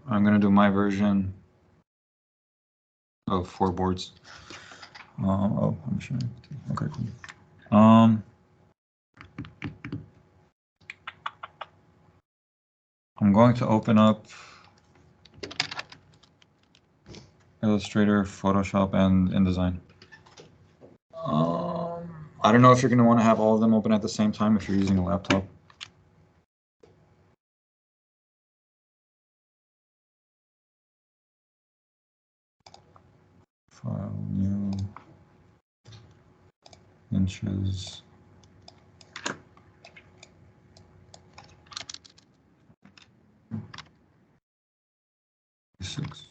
I'm going to do my version of 4 boards. Oh, I'm sure. Okay, cool. I'm going to open up Illustrator, Photoshop, and InDesign. I don't know if you're going to want to have all of them open at the same time if you're using a laptop. File, new, inches. 6.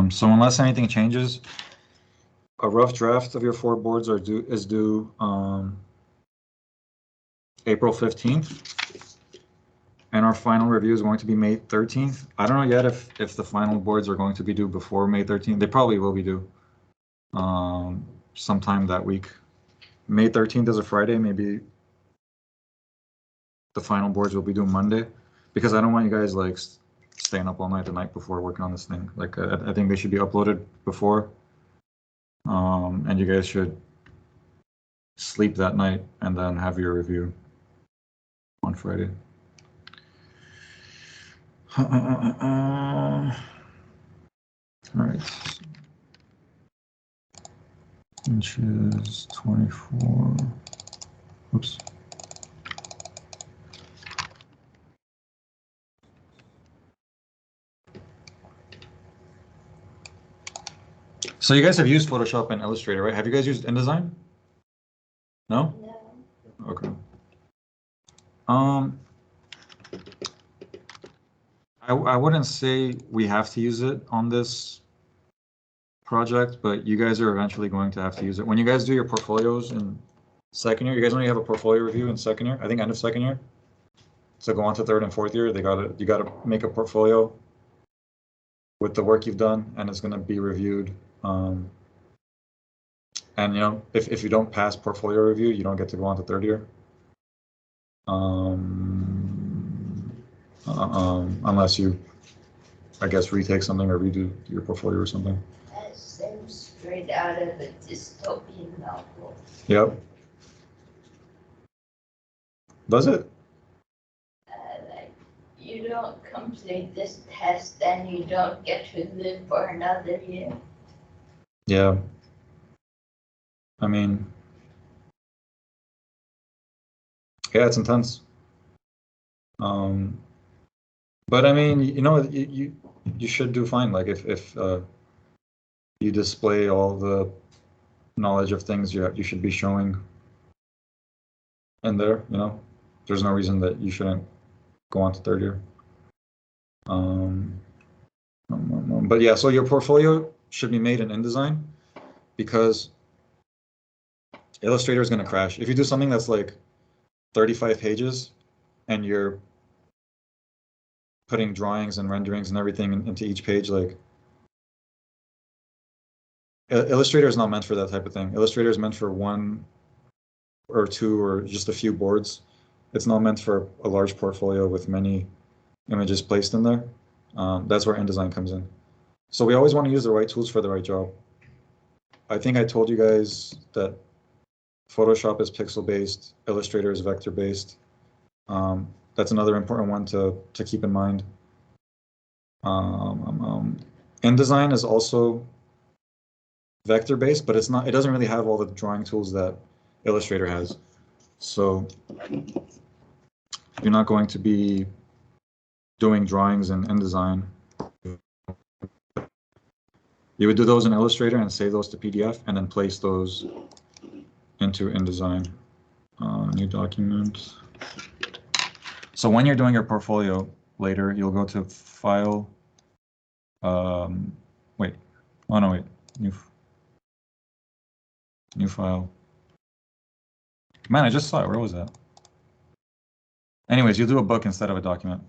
So unless anything changes, a rough draft of your 4 boards is due April 15th, and our final review is going to be May 13th. I don't know yet if the final boards are going to be due before May 13th. They probably will be due sometime that week. May 13th is a Friday. Maybe the final boards will be due Monday, because I don't want you guys like staying up all night the night before working on this thing. Like I think they should be uploaded before, and you guys should sleep that night and then have your review on Friday. All right. Inches 24. Oops. So you guys have used Photoshop and Illustrator, right? Have you guys used InDesign? No? No. Okay. I wouldn't say we have to use it on this project, but you guys are eventually going to have to use it. When you guys do your portfolios in second year, you guys only have a portfolio review in second year, I think end of second year. So go on to third and fourth year, you gotta make a portfolio with the work you've done, and it's gonna be reviewed. And you know, if you don't pass portfolio review, you don't get to go on to third year. Unless you, I guess, retake something or redo your portfolio or something. That seems straight out of a dystopian novel. Yep. Does it? Like, you don't complete this test, then you don't get to live for another year. Yeah. I mean, yeah, it's intense. But I mean, you know, you should do fine. Like if you display all the knowledge of things you should be showing in there, you know, there's no reason that you shouldn't go on to third year. But yeah, so your portfolio should be made in InDesign, because Illustrator is going to crash. If you do something that's like 35 pages and you're putting drawings and renderings and everything into each page, like Illustrator is not meant for that type of thing. Illustrator is meant for 1 or 2 or just a few boards. It's not meant for a large portfolio with many images placed in there. That's where InDesign comes in. So we always want to use the right tools for the right job. I think I told you guys that Photoshop is pixel-based, Illustrator is vector-based. That's another important one to keep in mind. InDesign is also vector-based, but it doesn't really have all the drawing tools that Illustrator has. So you're not going to be doing drawings in InDesign. You would do those in Illustrator and save those to PDF and then place those into InDesign. New document. So when you're doing your portfolio later, you'll go to File. Wait. Oh no, wait. New file. Man, I just saw it. Where was that? Anyways, you'll do a book instead of a document.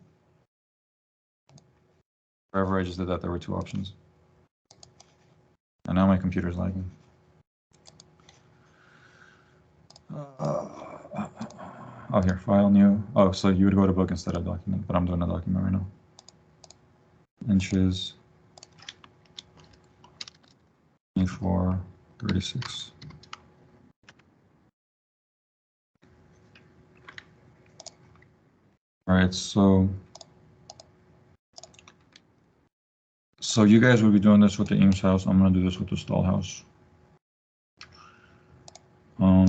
Wherever I just did that, there were two options. And now my computer's lagging. Oh, here, file, new. Oh, so you would go to book instead of document, but I'm doing a document right now. Inches, 24, 36. All right, so you guys will be doing this with the Eames house. I'm gonna do this with the stall house.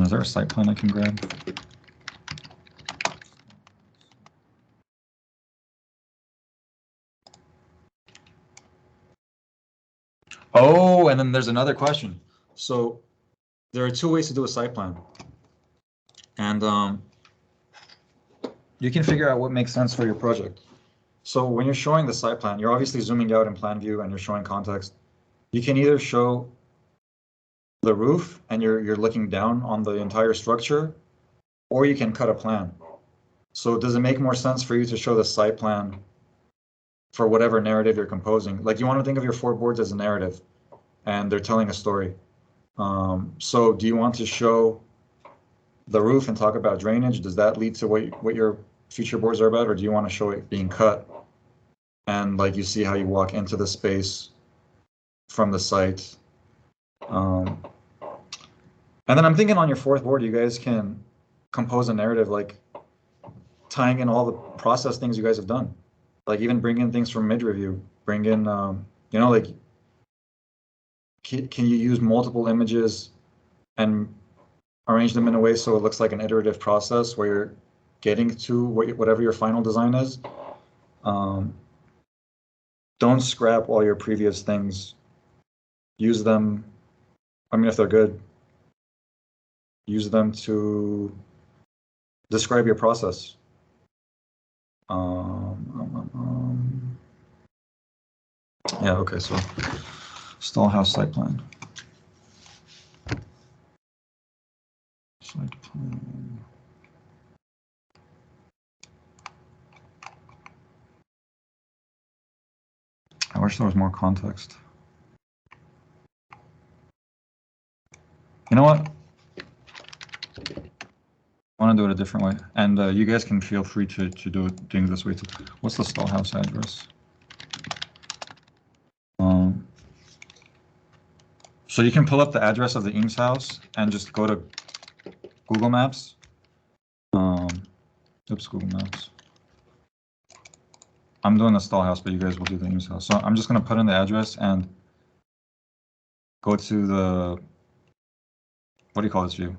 Is there a site plan I can grab? Oh, and then there's another question. So there are two ways to do a site plan. And you can figure out what makes sense for your project. So when you're showing the site plan, you're obviously zooming out in plan view and you're showing context. You can either show the roof and you're looking down on the entire structure, or you can cut a plan. So does it make more sense for you to show the site plan for whatever narrative you're composing? Like, you want to think of your four boards as a narrative and they're telling a story. So do you want to show the roof and talk about drainage? Does that lead to what your future boards are about? Or do you want to show it being cut and like you see how you walk into the space from the site? And then I'm thinking on your fourth board, you guys can compose a narrative like tying in all the process things you guys have done. Like even bring in things from mid-review, bring in, you know, like, can you use multiple images and arrange them in a way so it looks like an iterative process where you're getting to whatever your final design is? Don't scrap all your previous things. Use them. I mean, if they're good, use them to describe your process. Yeah, okay, so stall house site plan. Site plan. I wish there was more context. You know what? I want to do it a different way, and you guys can feel free to do it doing this way too. What's the stall house address? So you can pull up the address of the Eames house and just go to Google Maps. Oops, Google Maps. I'm doing the stall house, but you guys will do the Eames house. So I'm just going to put in the address and go to the, what do you call this view?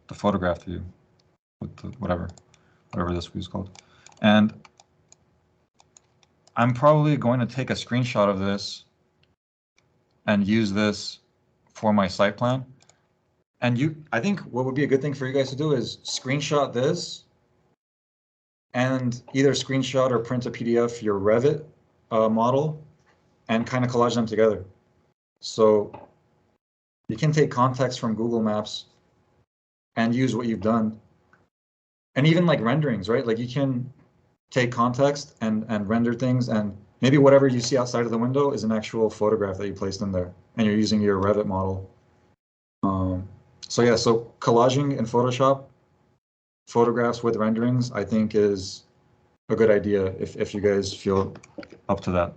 The photographed view, with the whatever this view is called. And I'm probably going to take a screenshot of this and use this for my site plan. And I think what would be a good thing for you guys to do is screenshot this and either screenshot or print a PDF your Revit model and kind of collage them together. So you can take context from Google Maps and use what you've done. And even like renderings, right? Like you can take context and render things, and maybe whatever you see outside of the window is an actual photograph that you placed in there and you're using your Revit model. So yeah, so collaging in Photoshop, photographs with renderings, I think is a good idea if you guys feel up to that.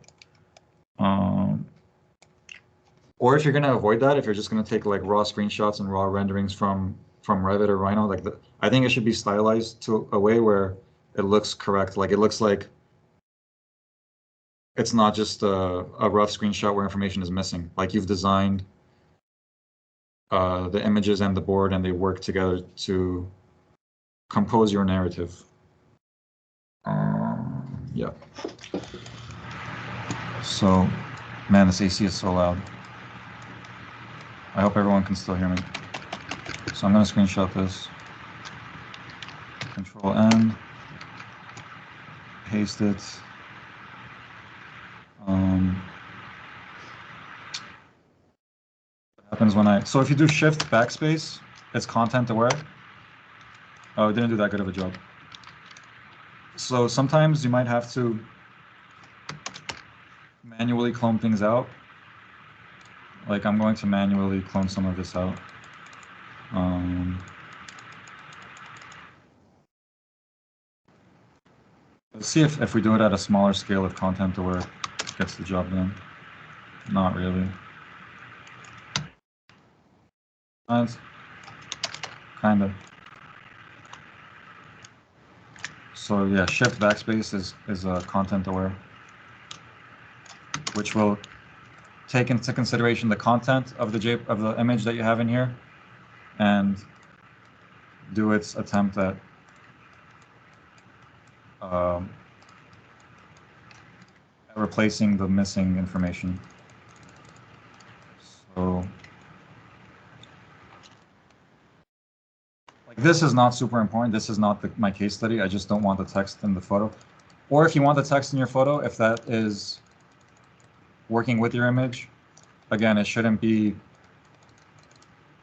Or if you're going to avoid that, if you're just going to take like raw screenshots and raw renderings from Revit or Rhino, like I think it should be stylized to a way where it looks correct. Like it looks like it's not just a rough screenshot where information is missing. Like you've designed the images and the board and they work together to compose your narrative. Yeah. So, man, this AC is so loud. I hope everyone can still hear me. So I'm going to screenshot this. Control N. Paste it. What happens when so if you do Shift Backspace, it's content aware. Oh, it didn't do that good of a job. So sometimes you might have to manually clone things out. Like I'm going to manually clone some of this out. Let's see if we do it at a smaller scale of content to where it gets the job done. Not really. Kind of. So yeah, shift backspace is content aware, which will take into consideration the content of the image that you have in here, and do its attempt at replacing the missing information. So, like, this is not super important. This is not my case study. I just don't want the text in the photo. Or if you want the text in your photo, if that is working with your image, again, it shouldn't be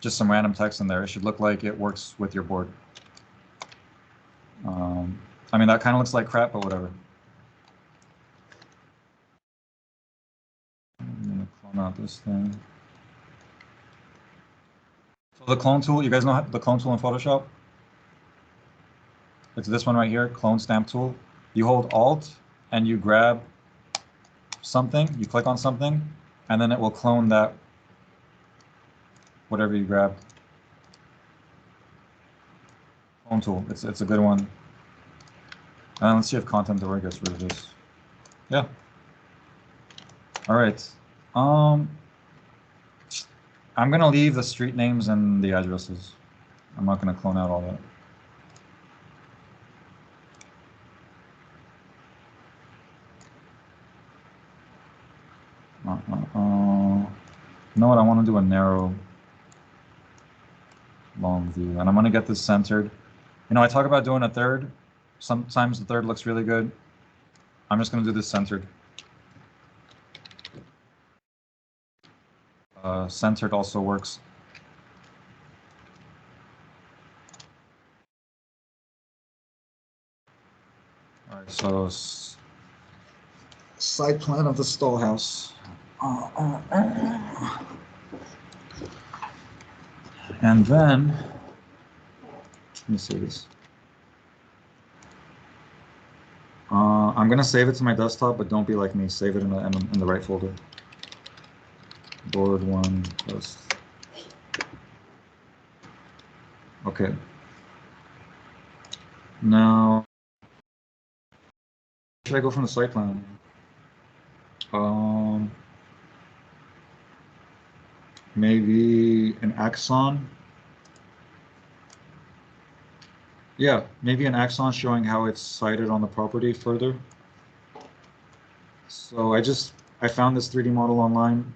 just some random text in there. It should look like it works with your board. I mean, that kind of looks like crap, but whatever. I'm gonna clone out this thing. So the clone tool, you guys know the clone tool in Photoshop? It's this one right here, clone stamp tool. You hold Alt and you grab something, you click on something, and then it will clone that, whatever you grab. Clone tool, it's a good one. And let's see if content aware gets rid of this. Yeah. All right. I'm gonna leave the street names and the addresses. I'm not gonna clone out all that. You know what? I want to do a narrow, long view, and I'm gonna get this centered. You know, I talk about doing a third. Sometimes the third looks really good. I'm just gonna do this centered. Centered also works. All right, so side plan of the stall house. And then, let me see this. I'm gonna save it to my desktop, but don't be like me. Save it in the right folder. Board 1 post. Okay. Now, should I go from the site plan? Maybe an axon. Yeah, maybe an axon showing how it's sited on the property further. So I found this 3D model online.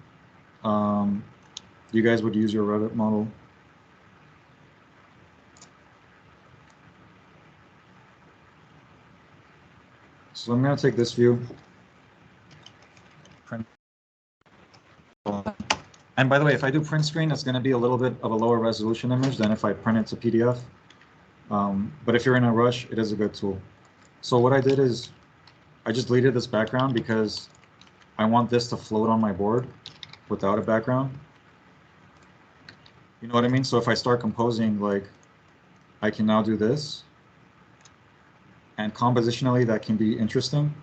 You guys would use your Revit model. So I'm going to take this view. Print. And by the way, if I do print screen, it's going to be a little bit of a lower resolution image than if I print it to PDF. But if you're in a rush, it is a good tool. So what I did is I just deleted this background because I want this to float on my board without a background. You know what I mean? So if I start composing, like, I can now do this. And compositionally, that can be interesting.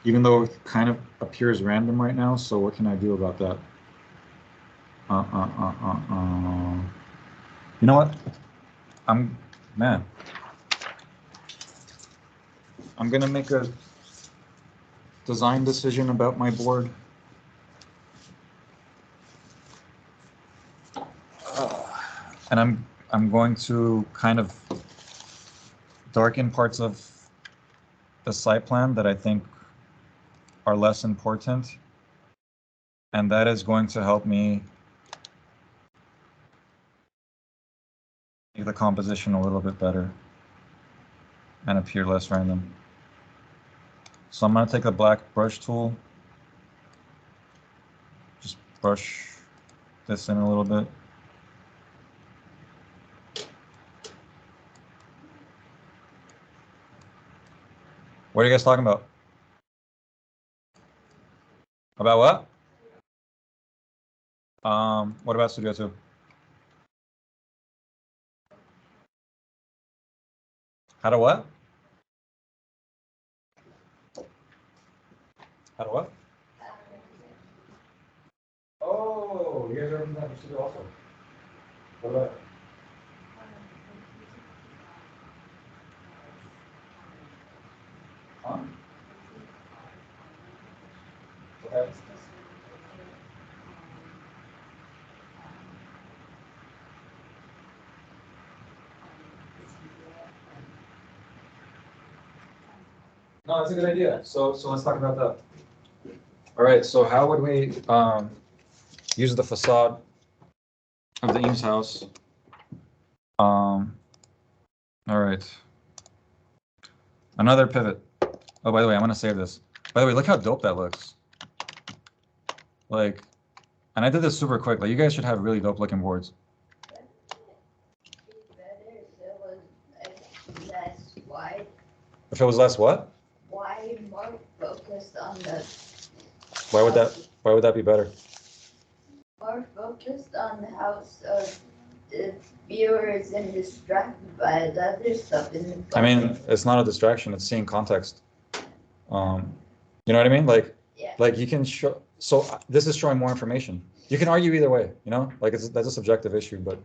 Even though it kind of appears random right now, so what can I do about that? You know what? I'm gonna make a design decision about my board. And I'm going to kind of darken parts of the site plan that I think are less important. And that is going to help me make the composition a little bit better and appear less random. So I'm going to take a black brush tool, just brush this in a little bit. What are you guys talking about? About what? What about Studio 2? How to what? How to what? Oh, you guys are using that for Studio also. What about it? Huh? Okay. No, that's a good idea. So let's talk about that. All right. So how would we use the facade of the Eames house? All right. Another pivot. Oh, by the way, I'm gonna save this. By the way, look how dope that looks. Like, and I did this super quick. Like, you guys should have really dope looking boards. If it was less what? Why more focused on the? Why would that be better? More focused on the house of the viewer isn't distracted by the other stuff in the photo. I mean, it's not a distraction. It's seeing context. You know what I mean? Like, Yeah. like you can show. So this is showing more information. You can argue either way. You know, like that's a subjective issue. But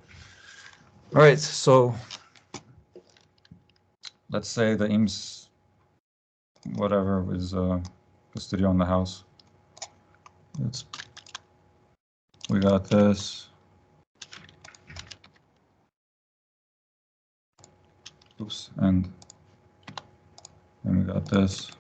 all right. So let's say the Eames, whatever, is the studio in the house. We got this. Oops, and we got this.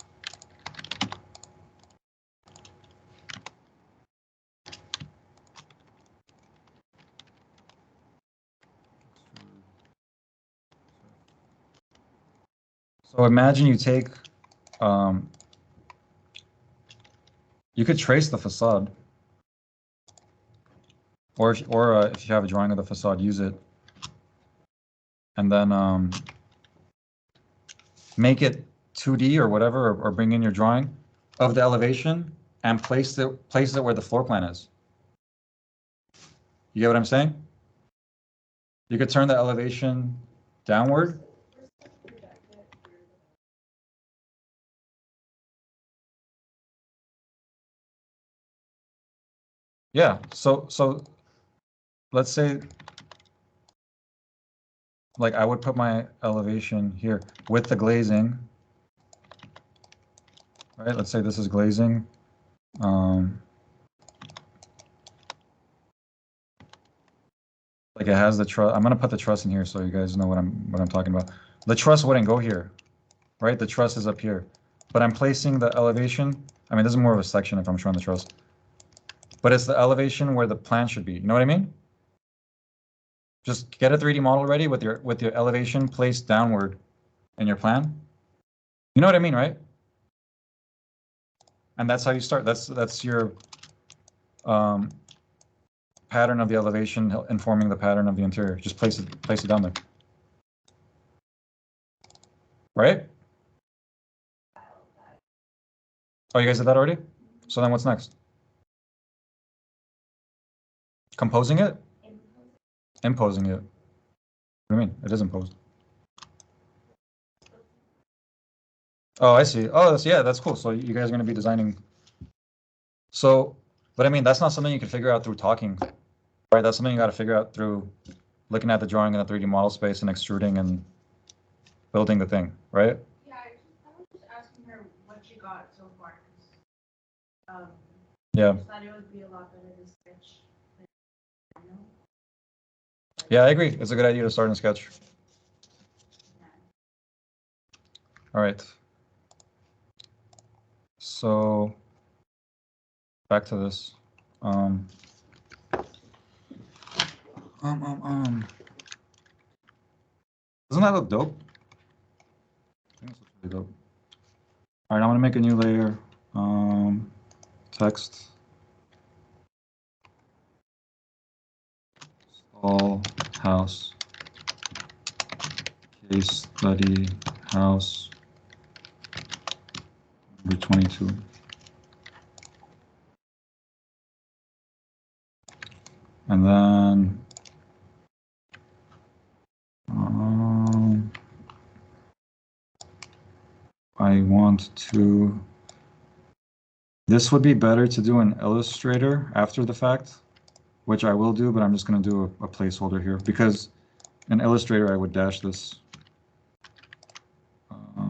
So imagine you take, you could trace the facade, or if you have a drawing of the facade, use it, and then make it 2D or whatever, or bring in your drawing of the elevation and place it where the floor plan is. You get what I'm saying? You could turn the elevation downward. Yeah, so let's say, like, I would put my elevation here with the glazing. Right, let's say this is glazing. Like it has the truss. I'm gonna put the truss in here so you guys know what I'm talking about. The truss wouldn't go here, right? The truss is up here, but I'm placing the elevation. I mean, this is more of a section if I'm showing the truss, but it's the elevation where the plan should be. You know what I mean? Just get a 3D model ready with your elevation placed downward in your plan. You know what I mean, right? And that's how you start. That's your pattern of the elevation informing the pattern of the interior. Just place it down there. Right? Oh, you guys did that already? So then what's next? Composing it? Imposing it. What do you mean? It is imposed. Oh, I see. Oh, that's cool. So you guys are going to be designing. So, but I mean, that's not something you can figure out through talking, right? That's something you got to figure out through looking at the drawing in the 3D model space and extruding and building the thing, right? Yeah, I was just asking her what she got so far. Yeah. I just thought it would be a lot better to sketch. You know? Yeah, I agree. It's a good idea to start in Sketch. All right. So back to this. Doesn't that look dope? I think this looks really dope. All right, I'm gonna make a new layer. Text. All house. Case study house. Number 22. And then I want to, this would be better to do in Illustrator after the fact, which I will do, but I'm just going to do a placeholder here because in Illustrator I would dash this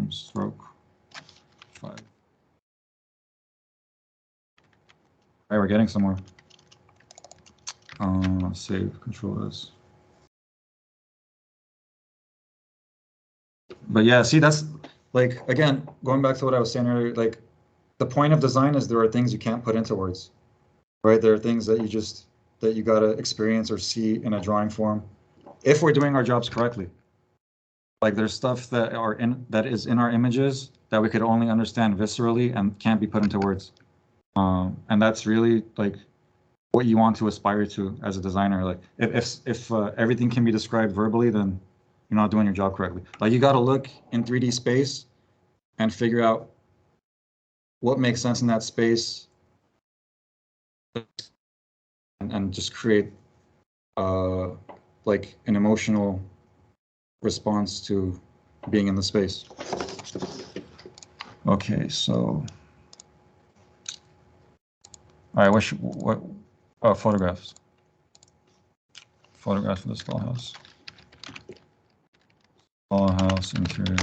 stroke 5. All right, we're getting somewhere. Save, control this. But yeah, see, that's like, again, going back to what I was saying earlier, like the point of design is there are things you can't put into words, right? There are things that you gotta experience or see in a drawing form if we're doing our jobs correctly. Like there's stuff that is in our images that we could only understand viscerally and can't be put into words. And that's really like what you want to aspire to as a designer. Like if everything can be described verbally, then you're not doing your job correctly. Like you got to look in 3D space and figure out what makes sense in that space and just create like an emotional response to being in the space. Okay, so I wish what photographs. Photograph for this dollhouse. Dollhouse interior.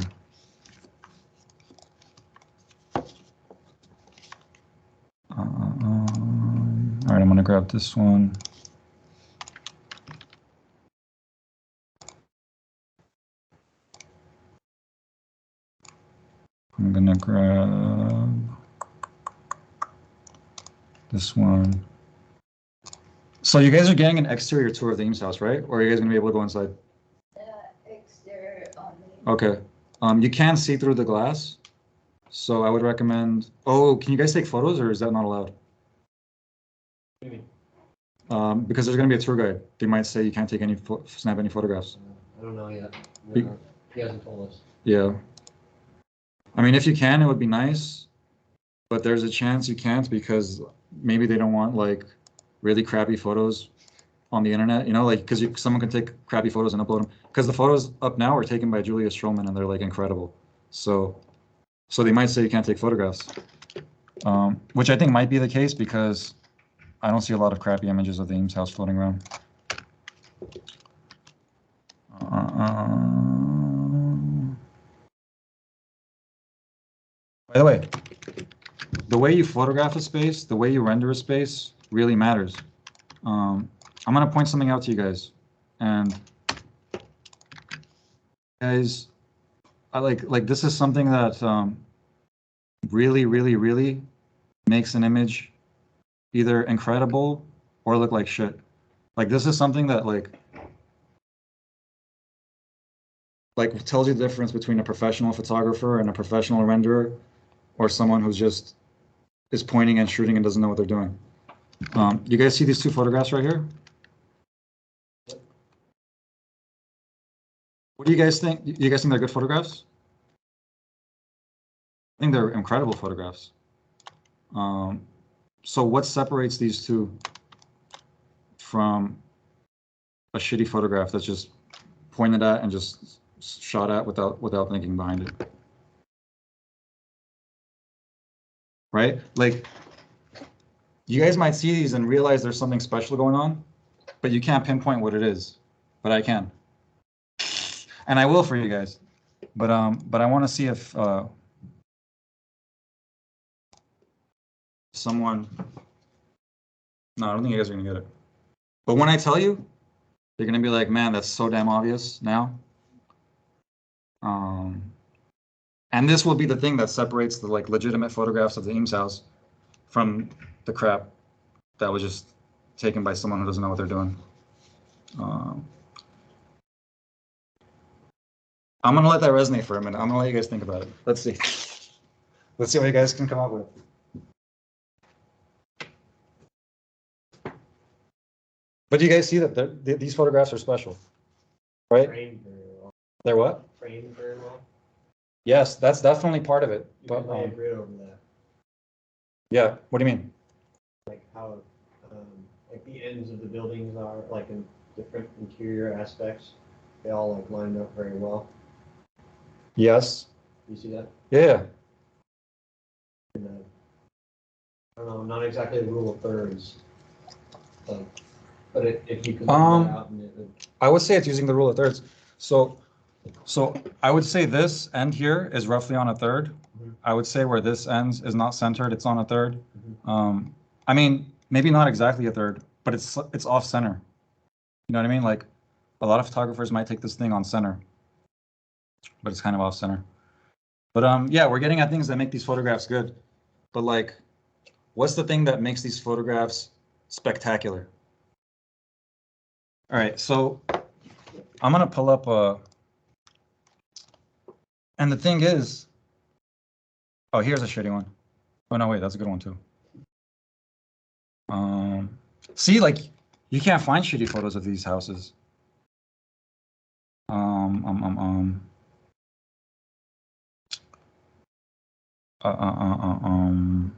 All right, I'm gonna grab this one. I'm gonna grab this one. So you guys are getting an exterior tour of the Eames house, right? Or are you guys gonna be able to go inside? Exterior only. Okay. You can see through the glass, so I would recommend. Oh, can you guys take photos, or is that not allowed? Maybe. Because there's gonna be a tour guide. They might say you can't take any snap any photographs. I don't know yet. Be- No, he hasn't told us. Yeah. I mean, if you can, it would be nice, but there's a chance you can't because maybe they don't want like really crappy photos on the internet, you know, like because someone can take crappy photos and upload them. Because the photos up now are taken by Julia Stroman and they're like incredible. So they might say you can't take photographs, which I think might be the case because I don't see a lot of crappy images of the Eames house floating around. By the way you photograph a space, the way you render a space really matters. I'm going to point something out to you guys. And guys, I like this is something that really, really, really makes an image either incredible or look like shit. Like this is something that like tells you the difference between a professional photographer and a professional renderer, or someone who's just is pointing and shooting and doesn't know what they're doing. You guys see these two photographs right here? What do you guys think? You guys think they're good photographs? I think they're incredible photographs. So what separates these two from a shitty photograph that's just pointed at and just shot at without thinking behind it? Right? Like, you guys might see these and realize there's something special going on, but you can't pinpoint what it is. But I can. And I will for you guys. But I want to see if someone. No, I don't think you guys are gonna get it. But when I tell you, you're gonna be like, man, that's so damn obvious now. And this will be the thing that separates the like legitimate photographs of the Eames house from the crap that was just taken by someone who doesn't know what they're doing. I'm gonna let that resonate for a minute. I'm gonna let you guys think about it. Let's see. Let's see what you guys can come up with. But you guys see that these photographs are special, right? Framed very well. They're what? Framed very well. Yes, that's definitely part of it. You But can lay a grid over that, yeah, what do you mean? like how, like the ends of the buildings are, like in different interior aspects. They all like lined up very well. Yes. You see that? Yeah. In the, I don't know, not exactly the rule of thirds. But if you could lay that out and it would. I would say it's using the rule of thirds. So I would say this end here is roughly on a third. Mhm. I would say where this ends is not centered, it's on a third. Mhm. I mean, maybe not exactly a third, but it's off center. You know what I mean? Like a lot of photographers might take this thing on center, but it's kind of off center. But yeah, we're getting at things that make these photographs good. But like, what's the thing that makes these photographs spectacular? All right, so I'm gonna pull up and the thing is, oh, here's a shitty one. Oh no, wait, that's a good one too. See, like, you can't find shitty photos of these houses. Um, um, um, um. Uh, uh, uh, uh, um.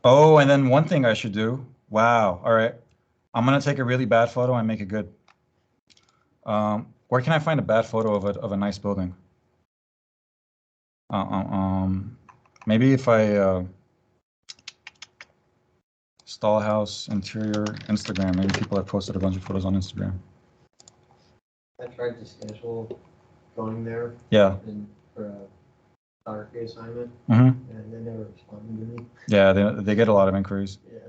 Oh, and then one thing I should do. Wow. All right. I'm gonna take a really bad photo and make it good. Where can I find a bad photo of a nice building? Maybe if I stall house interior Instagram. Maybe people have posted a bunch of photos on Instagram. I tried to schedule going there. Yeah. For a photography assignment, Mm-hmm. and they never responded to me. Yeah, they get a lot of inquiries. Yeah.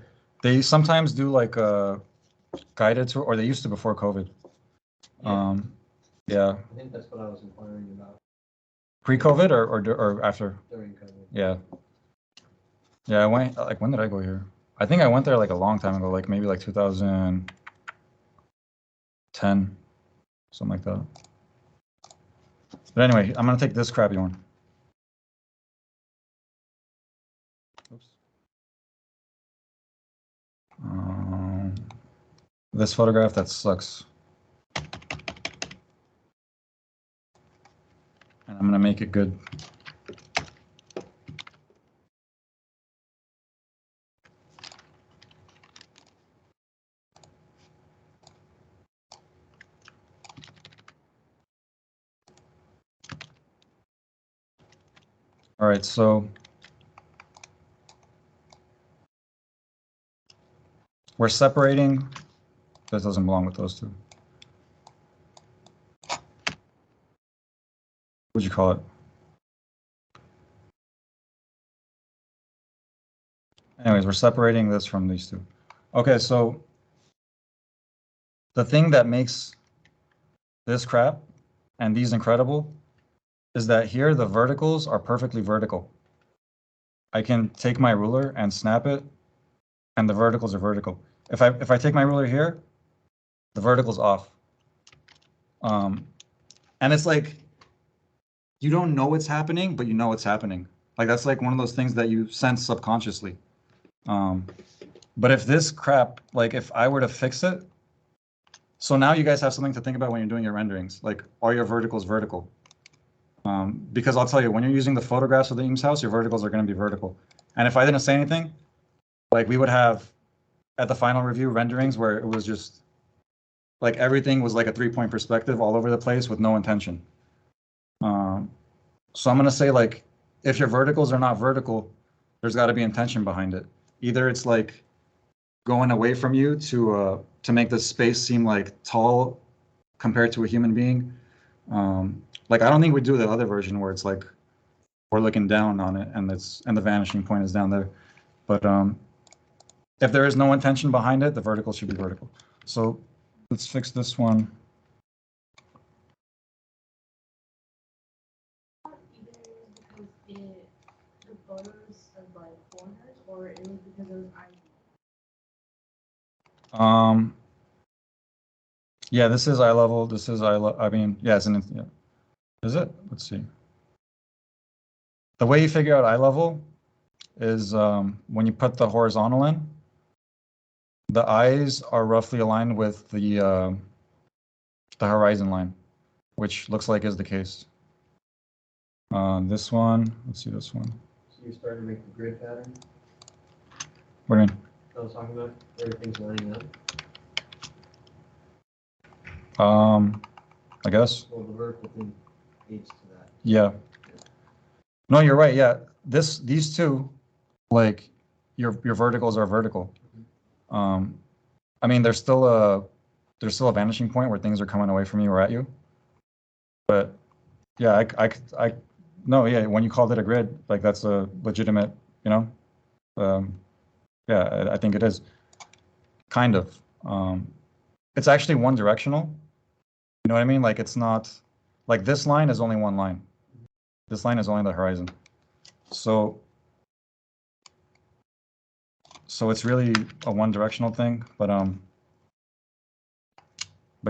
They sometimes do like a guided tour, or they used to before COVID. Yeah. Yeah. I think that's what I was inquiring about. Pre-COVID or after? During COVID. Yeah. Yeah, I went, like, when did I go here? I think I went there like a long time ago, like maybe like 2010, something like that. But anyway, I'm gonna take this crappy one. Oops. This photograph, that sucks. And I'm gonna make it good. All right, so we're separating. This doesn't belong with those two. What'd you call it? Anyways, we're separating this from these two. Okay, so the thing that makes this crap and these incredible is that here the verticals are perfectly vertical. I can take my ruler and snap it, and the verticals are vertical. If I take my ruler here, the vertical's off. And it's like, you don't know what's happening, but you know what's happening. Like, that's like one of those things that you sense subconsciously. But if this crap, like if I were to fix it, so now you guys have something to think about when you're doing your renderings. Like, are your verticals vertical? Because I'll tell you, when you're using the photographs of the Eames house, your verticals are going to be vertical. And if I didn't say anything, like we would have at the final review renderings where it was just like everything was like a 3-point perspective all over the place with no intention. So I'm going to say, like, if your verticals are not vertical, there's got to be intention behind it. Either it's like going away from you to make the space seem like tall compared to a human being. Like, I don't think we do the other version where it's like we're looking down on it and the vanishing point is down there. But if there is no intention behind it, the vertical should be vertical. So let's fix this one. Either it was because the photos of like foreigners, or it was because it was Yeah, this is eye level. This is I mean, yeah, it's yeah. Is it? Let's see. The way you figure out eye level is when you put the horizontal in, the eyes are roughly aligned with the horizon line, which looks like is the case. This one, let's see this one. So you're starting to make the grid pattern? What do you mean? I was talking about everything's lining up. I guess. Well, the vertical thing leads to that. Yeah. No, you're right. Yeah. These two, like your verticals are vertical. I mean, there's still a vanishing point where things are coming away from you or at you. But yeah, no, yeah, when you called it a grid, like that's a legitimate, you know, yeah, I think it is kind of. It's actually one directional. You know what I mean? Like it's not like this line is only one line. This line is only the horizon. So it's really a one directional thing, but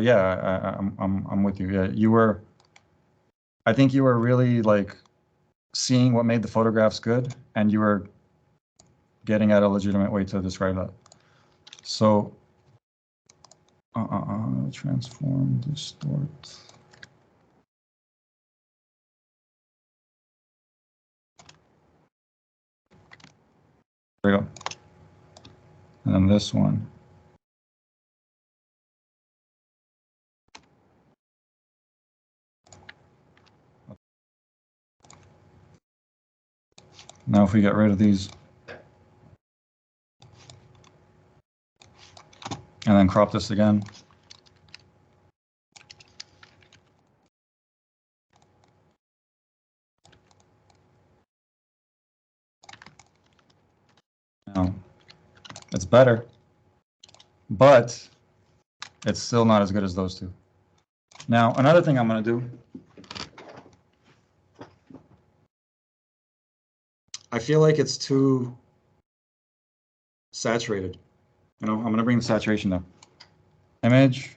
yeah, I'm with you. Yeah, I think you were really like seeing what made the photographs good, and you were getting at a legitimate way to describe that. So, transform, distort. There we go. And then this one. Now if we get rid of these and then crop this again. Now it's better, but it's still not as good as those two. Now another thing I'm going to do, I feel like it's too saturated. You know, I'm going to bring the saturation down. Image,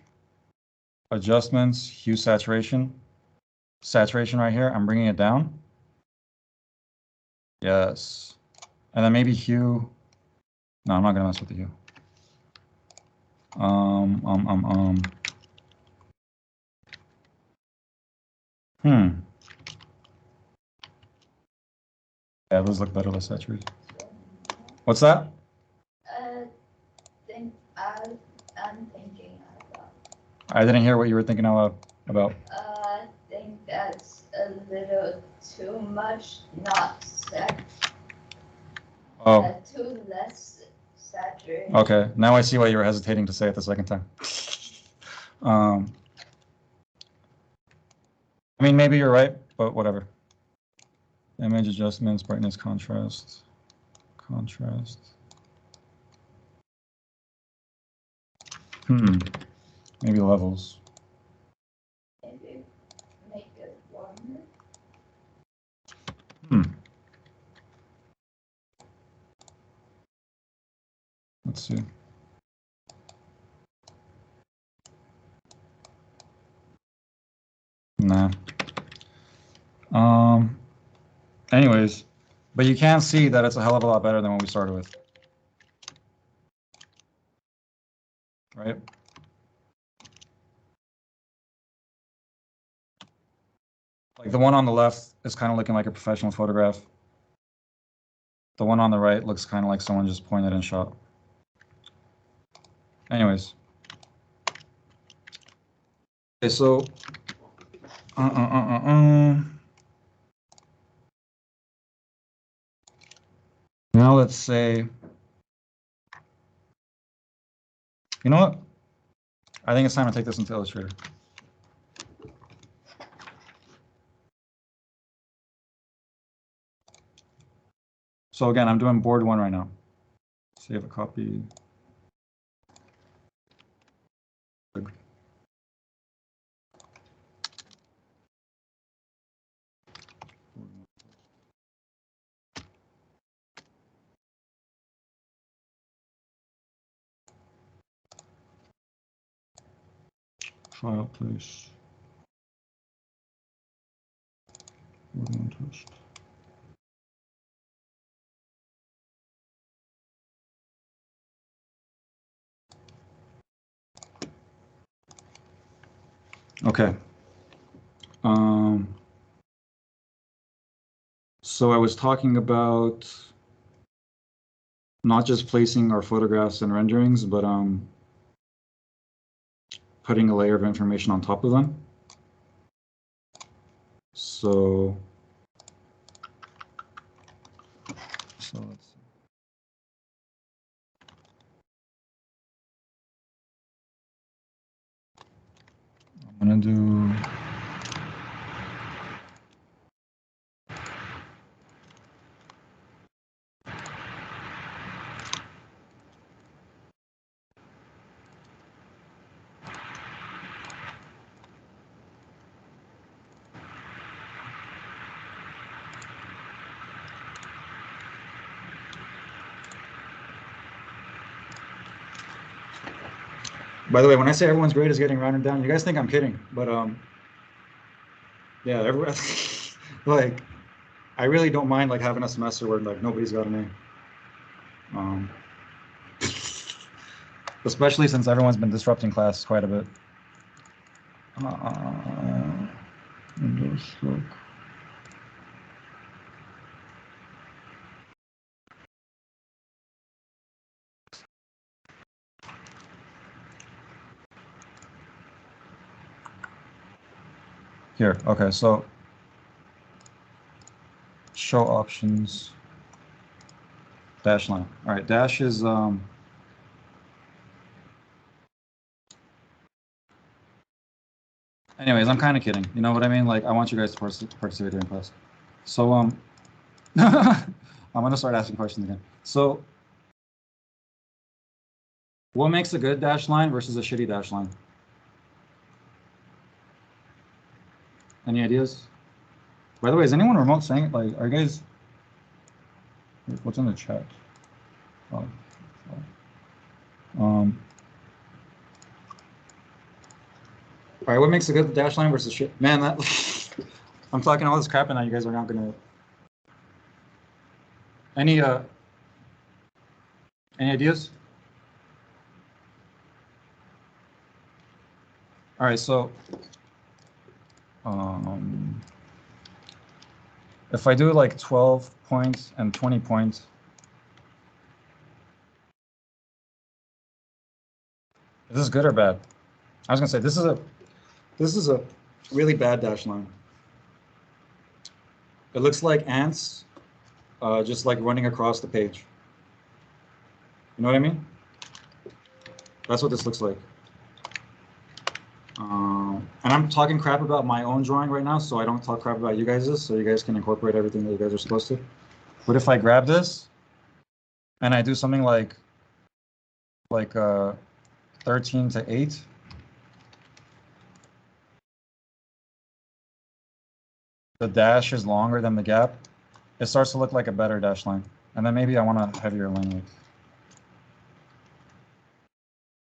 adjustments, hue, saturation. Saturation right here, I'm bringing it down. Yes. And then maybe hue. No, I'm not going to mess with the hue. Yeah, those look better, less saturated. What's that? I'm thinking about. I didn't hear what you were thinking out loud about. I think that's a little too much, not set. Oh. Too less saturated. Okay, now I see why you were hesitating to say it the second time. I mean, maybe you're right, but whatever. Image adjustments, brightness, contrast. Maybe levels. Maybe make it warmer. Let's see. Nah. Anyways, but you can see that it's a hell of a lot better than what we started with. Right? Like the one on the left is kind of looking like a professional photograph. The one on the right looks kind of like someone just pointed and shot. Anyways. Okay, so now let's say, you know what? I think it's time to take this into Illustrator. So again, I'm doing board 1 right now. Save a copy. File place. Board 1 test. Okay. So I was talking about not just placing our photographs and renderings, but putting a layer of information on top of them. So let's see. I'm gonna do. By the way, when I say everyone's grade is getting rounded down, you guys think I'm kidding, but yeah, everyone like I really don't mind like having a semester where like nobody's got an A. Especially since everyone's been disrupting class quite a bit. Here, okay, so show options, dash line. All right, dash is anyways, I'm kind of kidding. You know what I mean? Like, I want you guys to participate in class. So I'm gonna start asking questions again. So what makes a good dash line versus a shitty dash line? Any ideas? By the way, is anyone remote saying it? Like, are you guys? What's in the chat? Oh, all right, what makes a good dash line versus shit? Man, that I'm talking all this crap and now you guys are not gonna. Any ideas? All right, so if I do like 12 points and 20 points, is this good or bad? I was gonna say this is a really bad dash line. It looks like ants, just like running across the page. You know what I mean? That's what this looks like. And I'm talking crap about my own drawing right now, so I don't talk crap about you guys's, so you guys can incorporate everything that you guys are supposed to. But if I grab this and I do something like 13 to 8, the dash is longer than the gap, it starts to look like a better dash line. And then maybe I want a heavier line weight.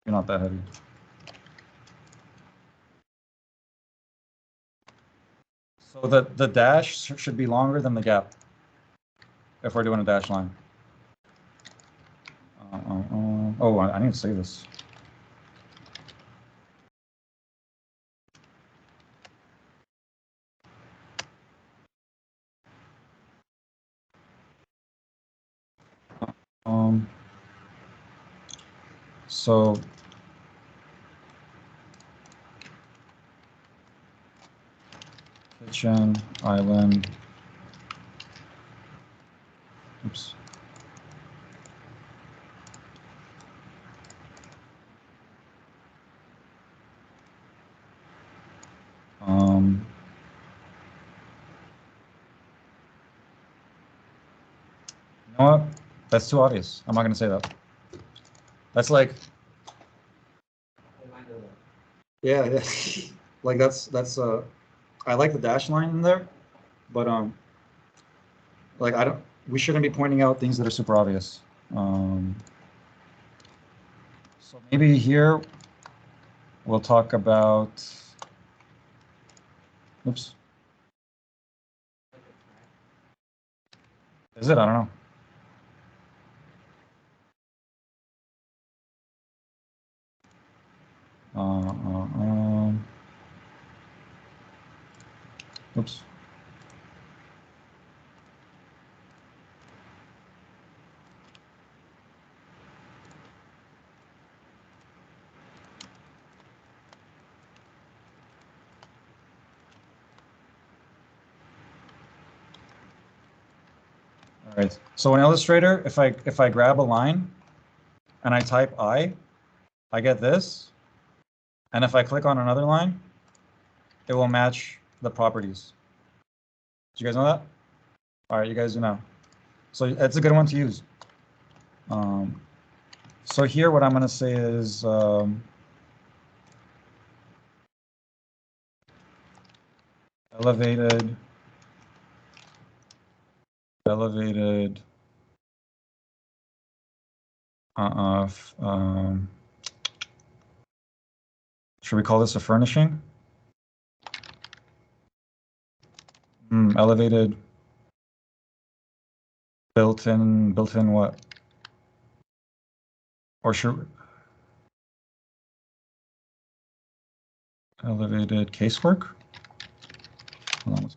You're not that heavy. So the dash should be longer than the gap if we're doing a dash line. Oh, I need to save this. So kitchen, island, oops. You know what? That's too obvious. I'm not gonna say that. That's like, yeah. Like that's I like the dash line in there, but like we shouldn't be pointing out things that are super obvious. So maybe here we'll talk about, oops. Is it? I don't know. Oops. All right. So in Illustrator, if I grab a line and I type I get this. And if I click on another line, it will match the properties. Do you guys know that? All right, you guys do now. So it's a good one to use. So here, what I'm going to say is elevated. Should we call this a furnishing? Elevated. Built-in what? Or should elevated casework? Hold on.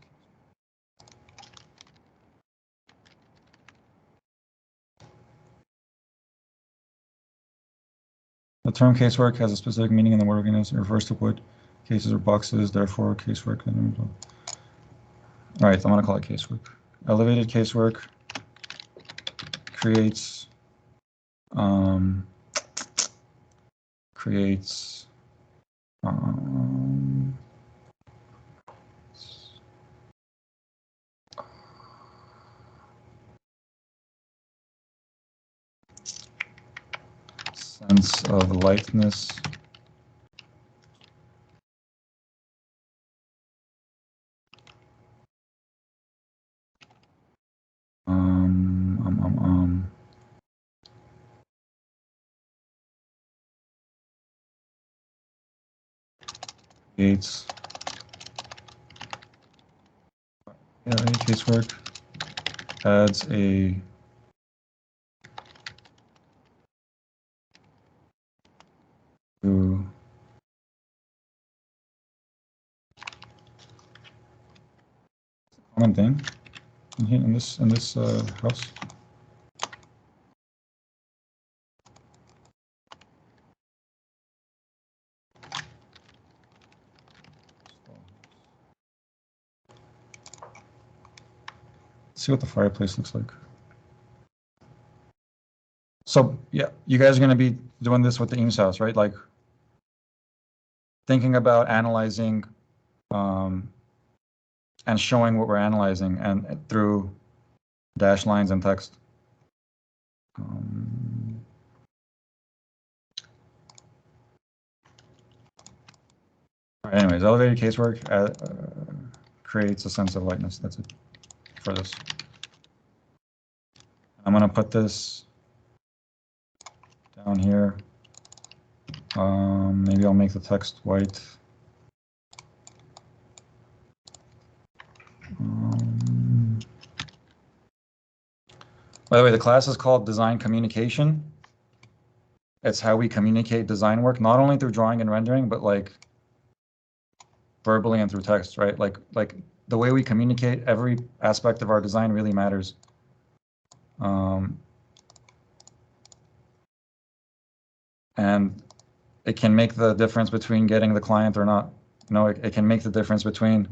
The term casework has a specific meaning in the word organism. It refers to what cases or boxes, therefore casework. All right, I'm going to call it casework. Elevated casework creates sense of lightness. Creates casework adds a to common thing in this house. Let's see what the fireplace looks like. So yeah, you guys are going to be doing this with the Eames house, right? Like thinking about analyzing and showing what we're analyzing and through dash lines and text. All right, anyways, elevated casework creates a sense of lightness. That's it for this. I'm going to put this down here. Maybe I'll make the text white. By the way, the class is called Design Communication. It's how we communicate design work, not only through drawing and rendering, but like verbally and through text, right? Like the way we communicate every aspect of our design really matters. And it can make the difference between getting the client or not. You know, it can make the difference between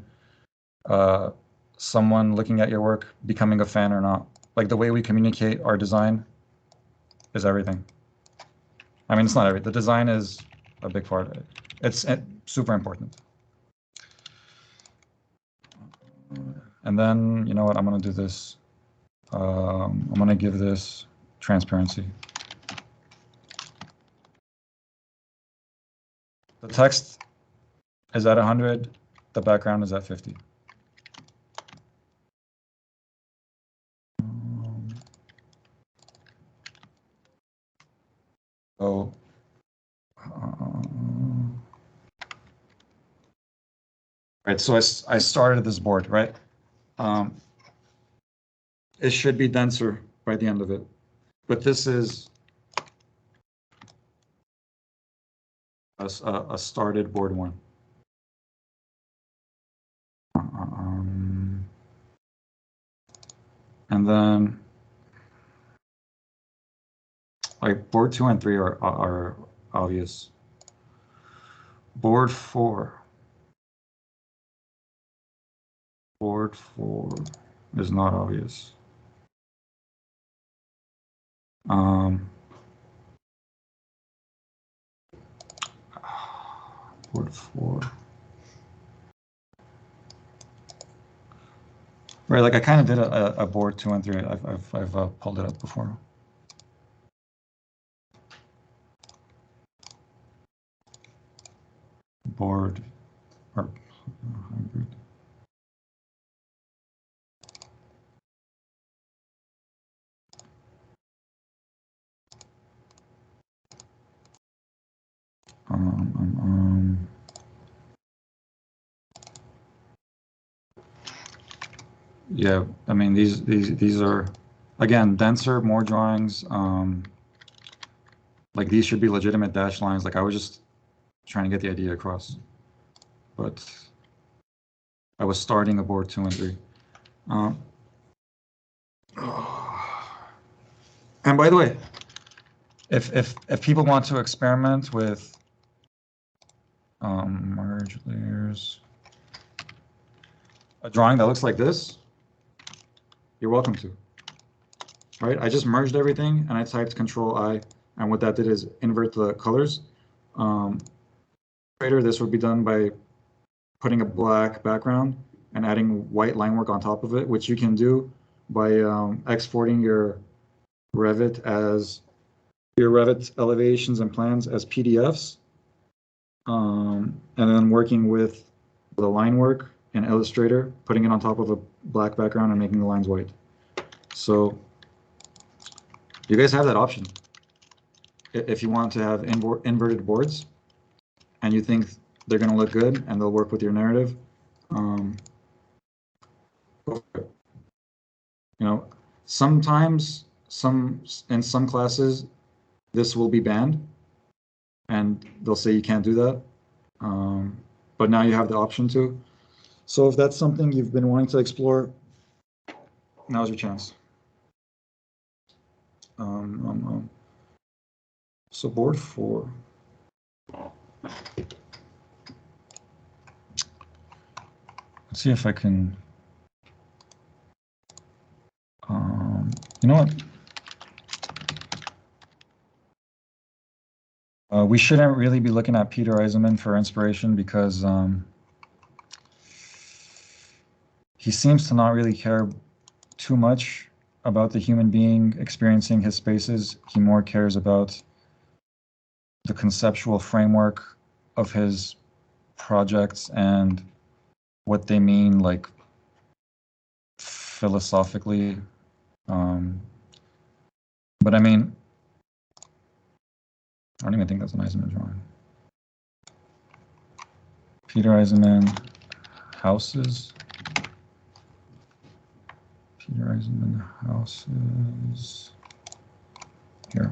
someone looking at your work becoming a fan or not. Like the way we communicate our design is everything. I mean, it's not everything. The design is a big part of it. It's super important. And then, you know what, I'm going to do this. I'm going to give this transparency. The text is at 100. The background is at 50. So, right, so I started this board, right? It should be denser by the end of it, but this is a started board one. And then like board 2 and 3 are obvious. Board 4. Board 4 is not obvious. Board 4. Right, like I kind of did a board 2 and 3. I've pulled it up before. Board or hybrid. Yeah, I mean these are again denser, more drawings. Like these should be legitimate dash lines. Like I was just trying to get the idea across, but I was starting a board 2 and 3. And by the way, if people want to experiment with merge layers, a drawing that looks like this, you're welcome to. Right? I just merged everything and I typed Control-I, and what that did is invert the colors. Illustrator, this would be done by putting a black background and adding white line work on top of it, which you can do by exporting your Revit elevations and plans as PDFs, and then working with the line work in Illustrator, putting it on top of a black background and making the lines white. So you guys have that option. If you want to have inverted boards and you think they're going to look good and they'll work with your narrative, go for it. You know, sometimes in some classes this will be banned and they'll say you can't do that, but now you have the option to. So if that's something you've been wanting to explore, now's your chance. So board 4. Let's see if I can. You know what? We shouldn't really be looking at Peter Eisenman for inspiration because he seems to not really care too much about the human being experiencing his spaces. He more cares about the conceptual framework of his projects and what they mean, like philosophically. But I mean, I don't even think that's an Eisenman drawing. Peter Eisenman houses. Peter Eisenman houses. Here.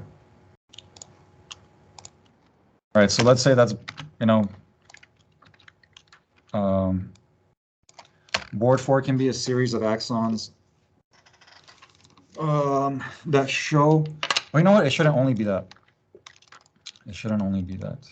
All right, so let's say that's, you know, board 4 can be a series of axons that show, well, you know what? It shouldn't only be that. It shouldn't only be that.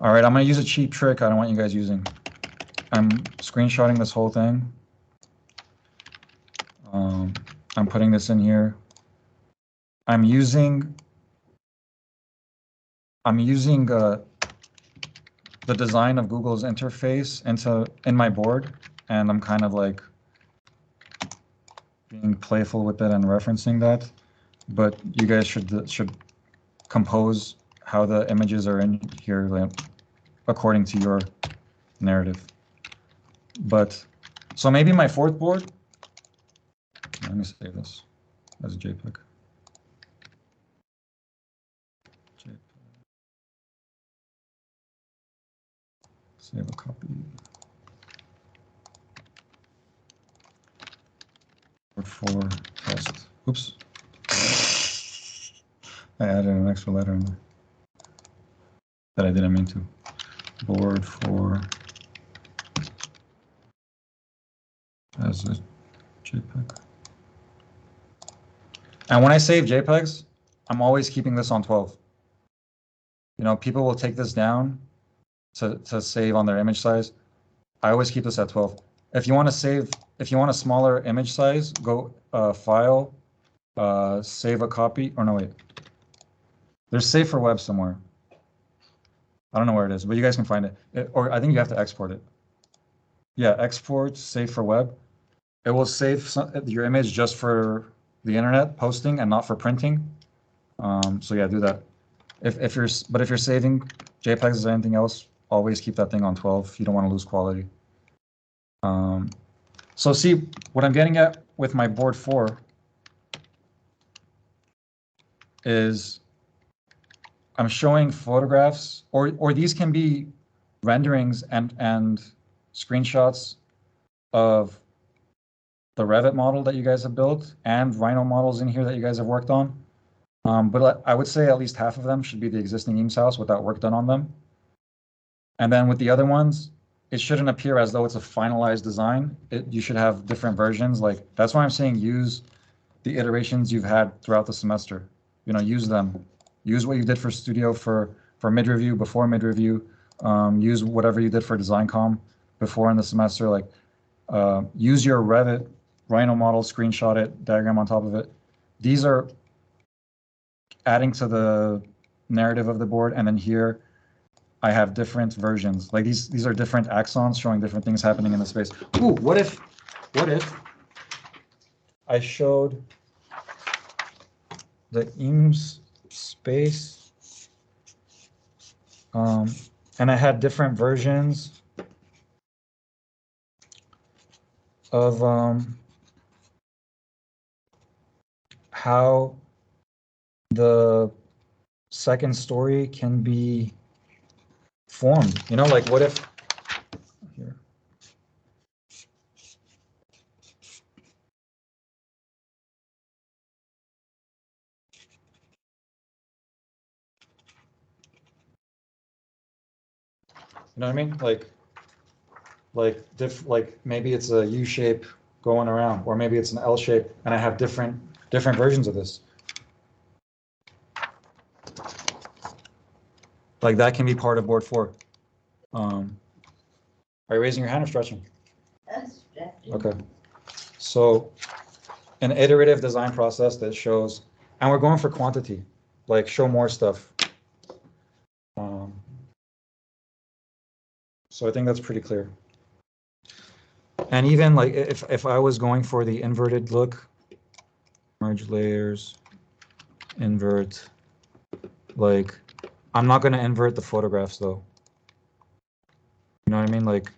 All right, I'm going to use a cheap trick I don't want you guys using. I'm screenshotting this whole thing. I'm putting this in here. I'm using the design of Google's interface in my board, and I'm kind of like being playful with it and referencing that. But you guys should compose how the images are in here, like, according to your narrative. But so maybe my 4th board. Let me save this as a JPEG. Save a copy. for test. Oops. I added an extra letter in there that I didn't mean to. Board for as a JPEG. And when I save JPEGs, I'm always keeping this on 12. You know, people will take this down to save on their image size. I always keep this at 12. If you want to save, if you want a smaller image size, go File, save a copy, or no, wait. There's Save for Web somewhere. I don't know where it is, but you guys can find it. Or I think you have to export it. Yeah, export, Save for Web. It will save your image just for the internet posting and not for printing. So yeah, do that. If you're saving JPEGs or anything else, always keep that thing on 12. You don't want to lose quality. So see, what I'm getting at with my board 4 is I'm showing photographs, or these can be renderings and screenshots of the Revit model that you guys have built and Rhino models in here that you guys have worked on. But I would say at least half of them should be the existing Eames house without work done on them. And then with the other ones, it shouldn't appear as though it's a finalized design. You should have different versions. Like, that's why I'm saying use the iterations you've had throughout the semester. You know, use them. Use what you did for Studio for mid-review, before mid-review. Use whatever you did for DesignCom before in the semester. Like, use your Revit Rhino model, screenshot it, diagram on top of it. These are adding to the narrative of the board, and then here I have different versions. Like these are different axons showing different things happening in the space. Ooh, what if I showed the Eames space, and I had different versions of how the second story can be formed. You know, like what if here. You know what I mean? Like maybe it's a U shape going around, or maybe it's an L shape, and I have different versions of this. Like that can be part of board 4. Are you raising your hand or stretching? Okay. So an iterative design process that shows, and we're going for quantity, like show more stuff. So I think that's pretty clear. And even like if I was going for the inverted look, merge layers, invert, like I'm not going to invert the photographs though. You know what I mean? Like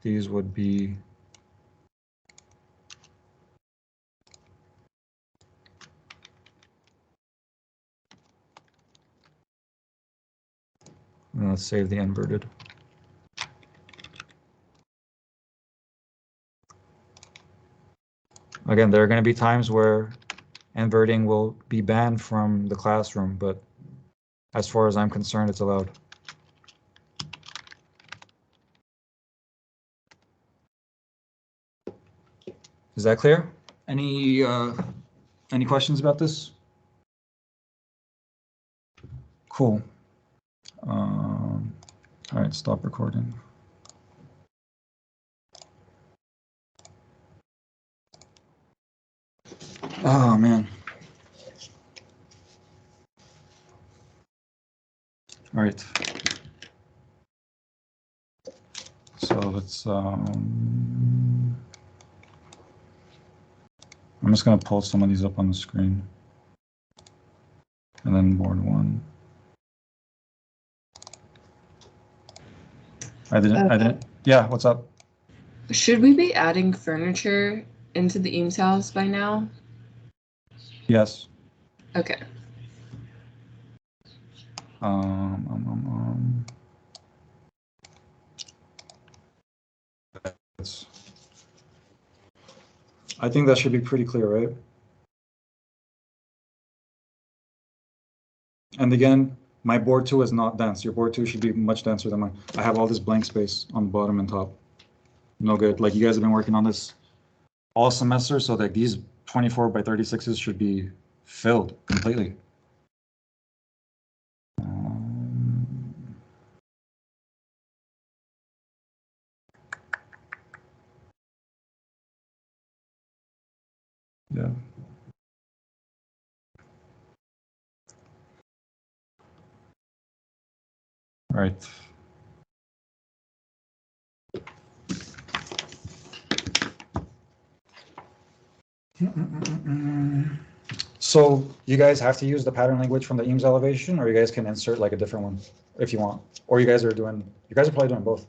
these would be let's save the inverted. Again, there are going to be times where inverting will be banned from the classroom, but as far as I'm concerned, it's allowed. Is that clear? Any questions about this? Cool. All right, stop recording. Oh man. All right. So let's I'm just going to pull some of these up on the screen. And then board 1. I didn't. Yeah, what's up? Should we be adding furniture into the Eames house by now? Yes. Okay. I think that should be pretty clear, right? And again, my board 2 is not dense. Your board 2 should be much denser than mine. I have all this blank space on the bottom and top. No good. Like, you guys have been working on this all semester, so that these 24 by 36s should be filled completely. Yeah. Right. So you guys have to use the pattern language from the Eames elevation, or you guys can insert like a different one if you want. Or you guys are probably doing both.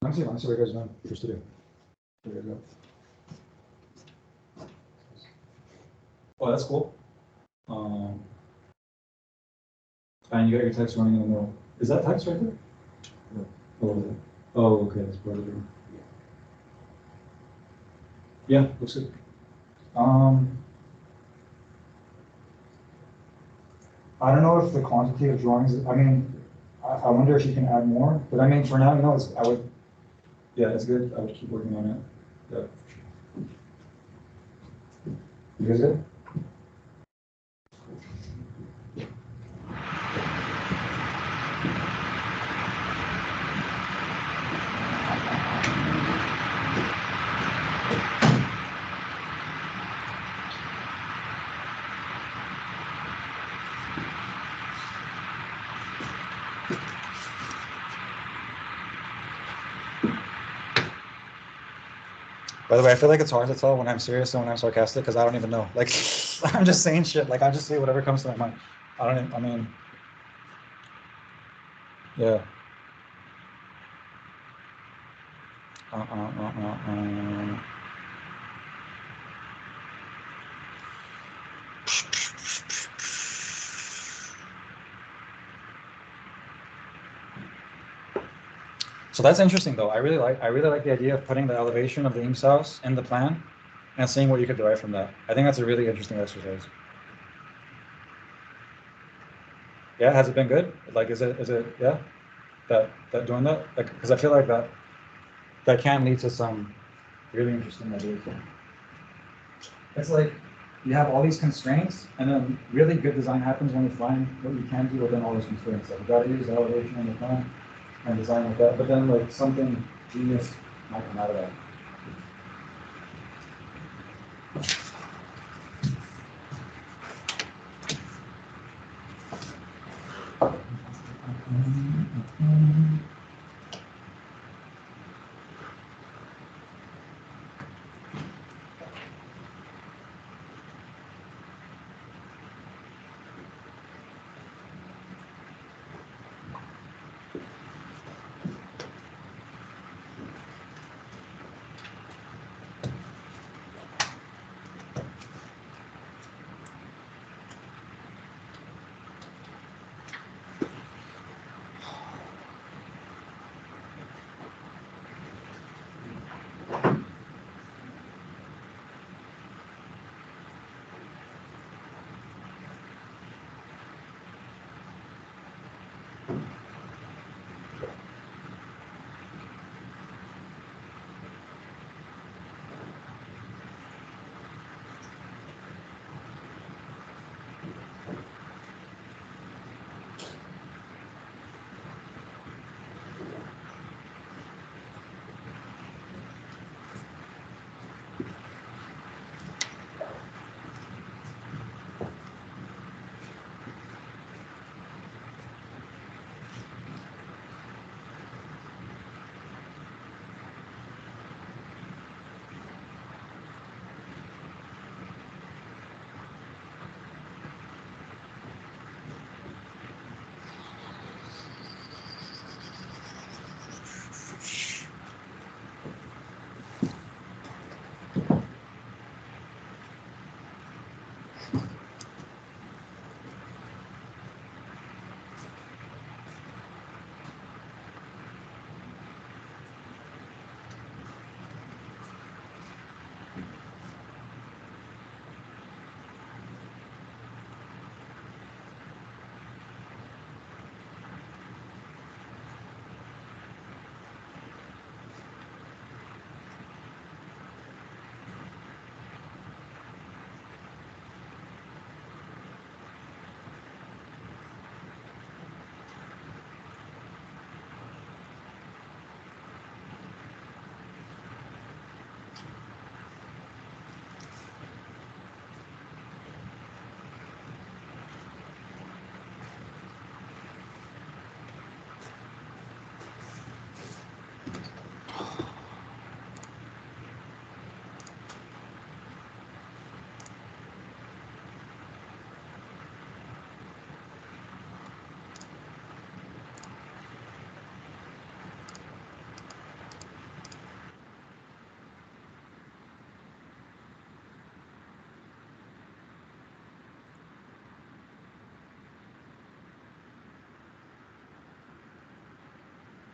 Let me see what you guys are doing for studio. There you go. Oh, that's cool. And you got your text running in the middle. Is that text right there? No. Oh, okay, that's part of it. Yeah, looks good. I don't know if the quantity of drawings, I mean, I wonder if you can add more, but I mean, for now, no, yeah, it's good. I would keep working on it. Yeah. You guys good? By the way, I feel like it's hard to tell when I'm serious and when I'm sarcastic because I don't even know. Like, I'm just saying shit. Like, I just say whatever comes to my mind. I mean, yeah. So that's interesting, though. I really like the idea of putting the elevation of the Eames house in the plan and seeing what you could derive from that. I think that's a really interesting exercise. Yeah, has it been good? Like, is it, yeah, that doing that? Like, because I feel like that can lead to some really interesting ideas. It's like you have all these constraints, and then really good design happens when you find what you can do within all those constraints. Like, you got to use the elevation in the plan and design like that, but then like something genius might come out of that.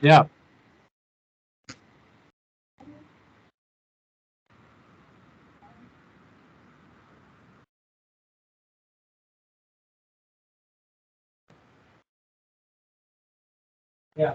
Yeah. Yeah.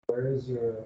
Where is your?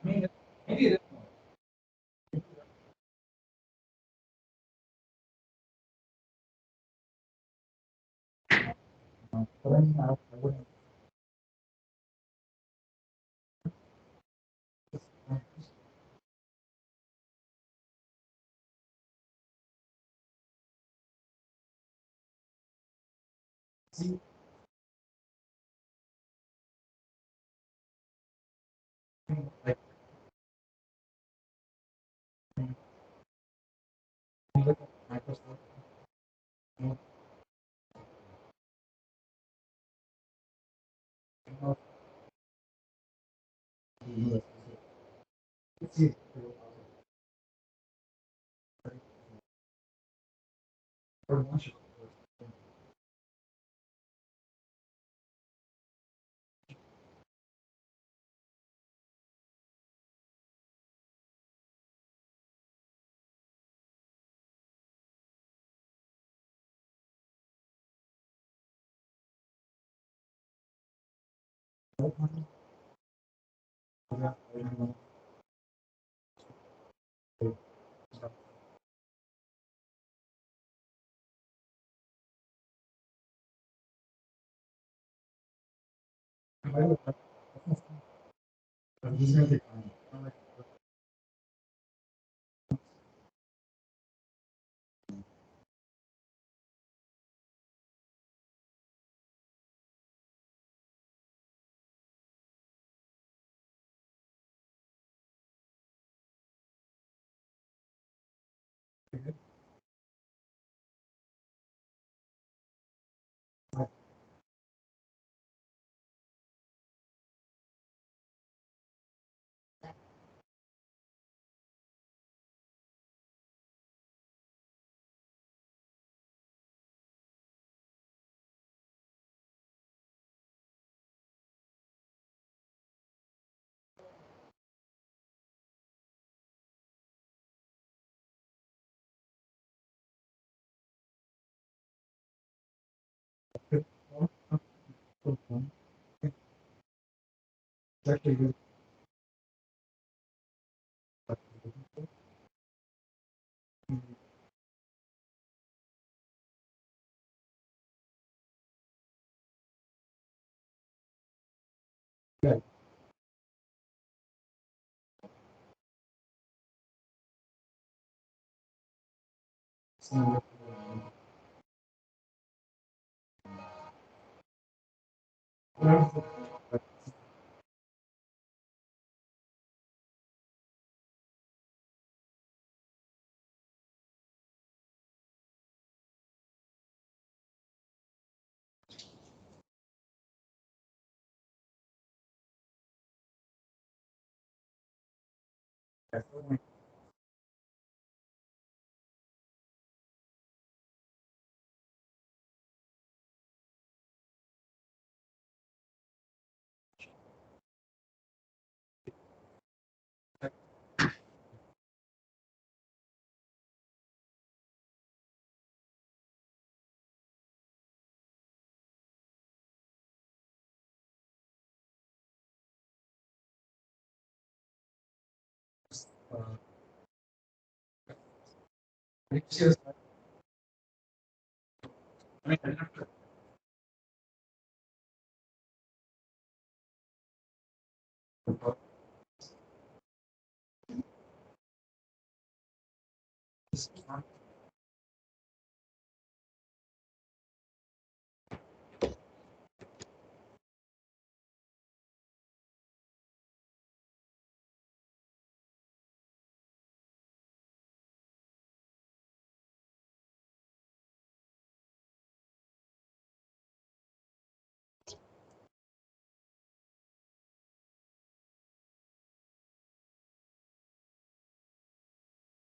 Maybe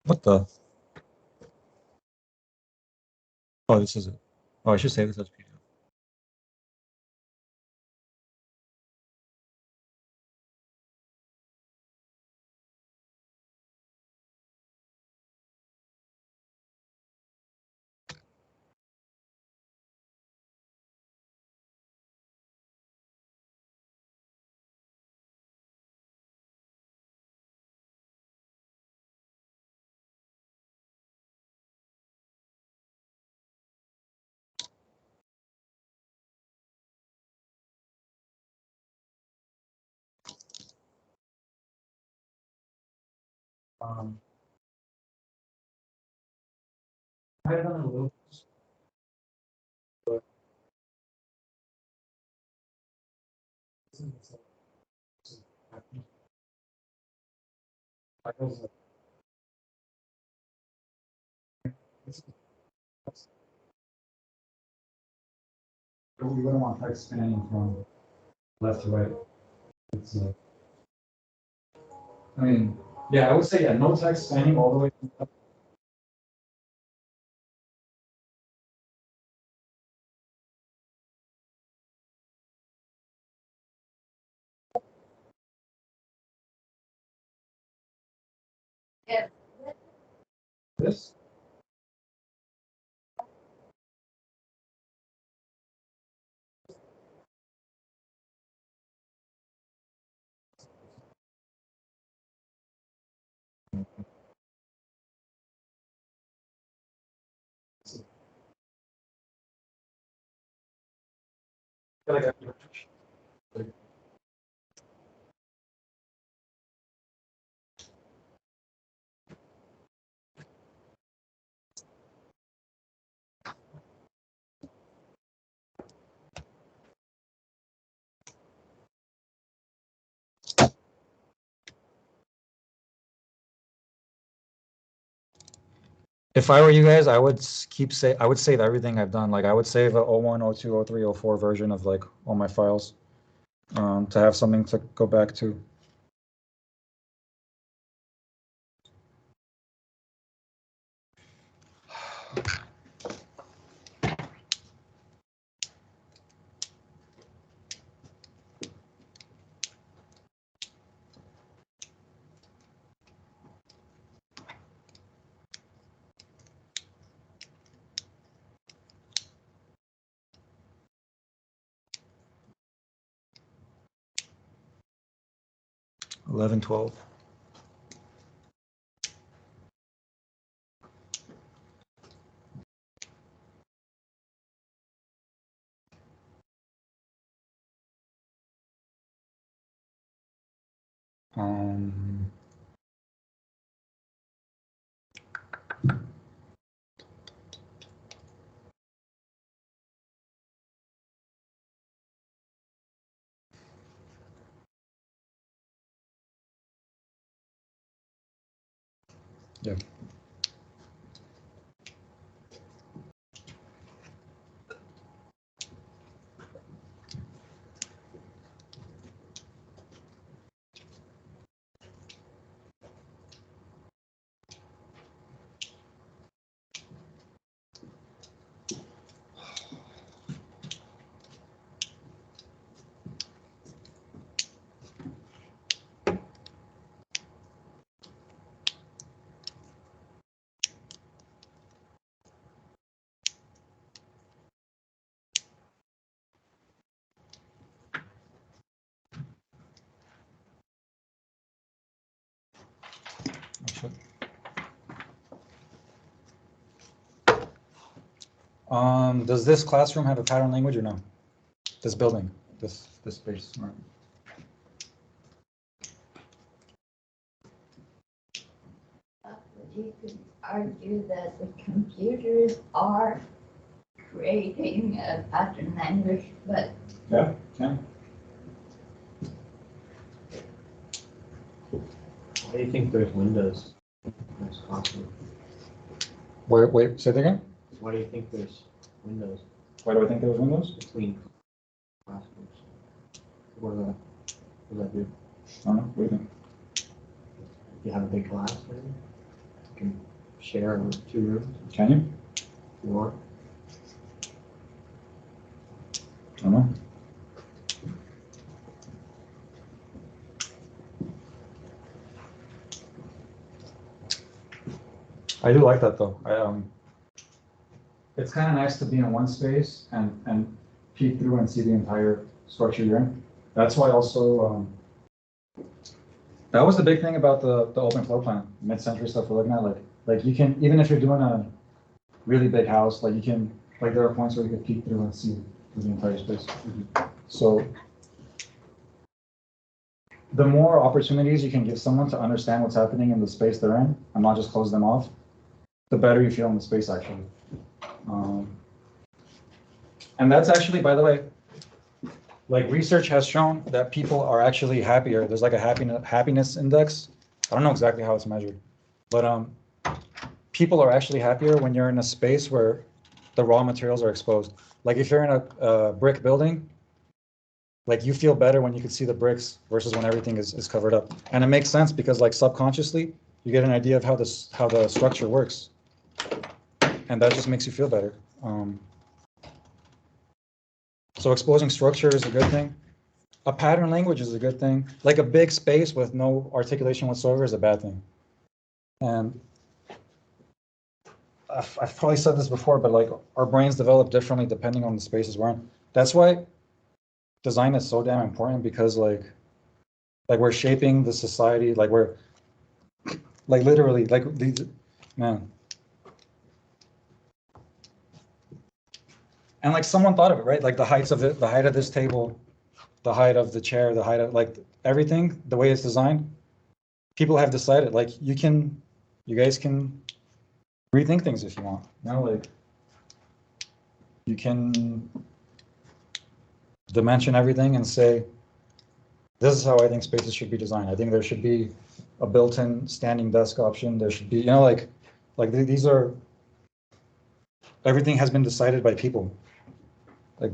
What the? Oh, this is it. Oh, I should save this as PDF. I don't know. We wouldn't want text spanning from left to right. It's, I mean, yeah, I would say, yeah, no text spanning all the way. Yeah. This? If I were you guys, I would I would save everything I've done. Like I would save a 01, 02, 03, 04 version of like all my files, to have something to go back to. Eleven, 12. Um, yeah. Does this classroom have a pattern language or no? This building, this space. Right. You could argue that the computers are creating a pattern language, but Yeah. Okay. Why do you think there's windows in this classroom? Wait, say that again? Why do you think there's windows Why do I think there was windows? between classrooms? What does that do? I don't know. What do you think? You have a big class, maybe? You can share 2 rooms Can you? if you want. I don't know. I do like that though. It's kind of nice to be in one space and peek through and see the entire structure you're in. That's why also that was the big thing about the open floor plan, mid-century stuff we're looking at. Like you can, even if you're doing a really big house, like you can, like there are points where you can peek through and see the entire space. So the more opportunities you can give someone to understand what's happening in the space they're in and not just close them off, the better you feel in the space actually. And that's actually, by the way, like research has shown that people are actually happier. There's like a happiness index. I don't know exactly how it's measured, but people are actually happier when you're in a space where the raw materials are exposed. Like if you're in a brick building, like you feel better when you can see the bricks versus when everything is covered up. And it makes sense because like subconsciously, you get an idea of how the structure works. And that just makes you feel better. So exposing structure is a good thing. A pattern language is a good thing. Like a big space with no articulation whatsoever is a bad thing. And I've probably said this before, but like our brains develop differently depending on the spaces we're in. That's why design is so damn important, because like we're shaping the society, like we're like literally like these, man. And like someone thought of it, right? Like the height of this table, the height of the chair, the height of like everything, the way it's designed, people have decided like you guys can rethink things if you want. You know, like you can dimension everything and say, this is how I think spaces should be designed. I think there should be a built-in standing desk option. There should be, you know, like these are, everything has been decided by people. Like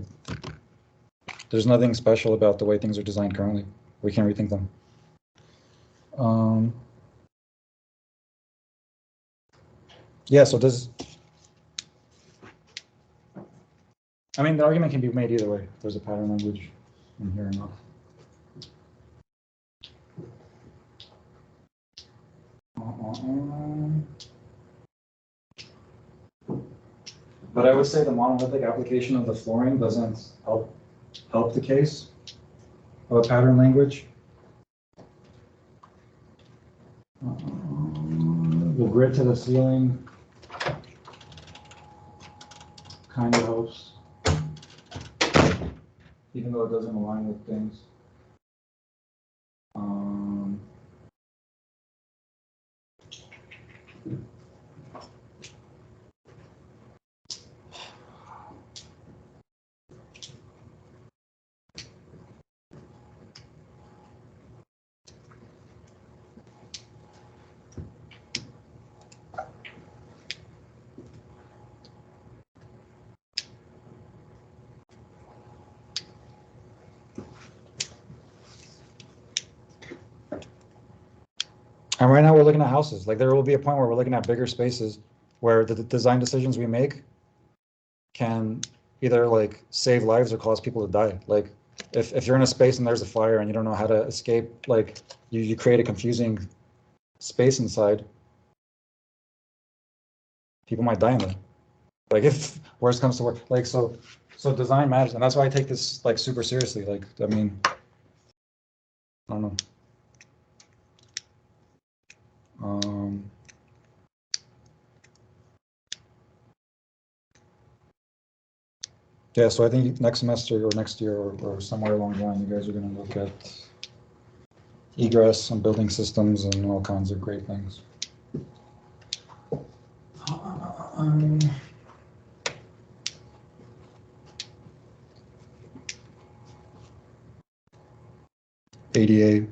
there's nothing special about the way things are designed currently. We can rethink them. Yeah, so I mean, the argument can be made either way. There's a pattern language in here enough. But I would say the monolithic application of the flooring doesn't help the case of a pattern language. The grid to the ceiling kind of helps, even though it doesn't align with things. And right now we're looking at houses. Like there will be a point where we're looking at bigger spaces where the design decisions we make can either like save lives or cause people to die. Like if you're in a space and there's a fire and you don't know how to escape, like you create a confusing space inside, people might die in there. Like if worst comes to worst, like so design matters, and that's why I take this like super seriously. Like I mean, I don't know. Yeah, so I think next semester or next year or somewhere along the line, you guys are going to look at egress and building systems and all kinds of great things. ADA.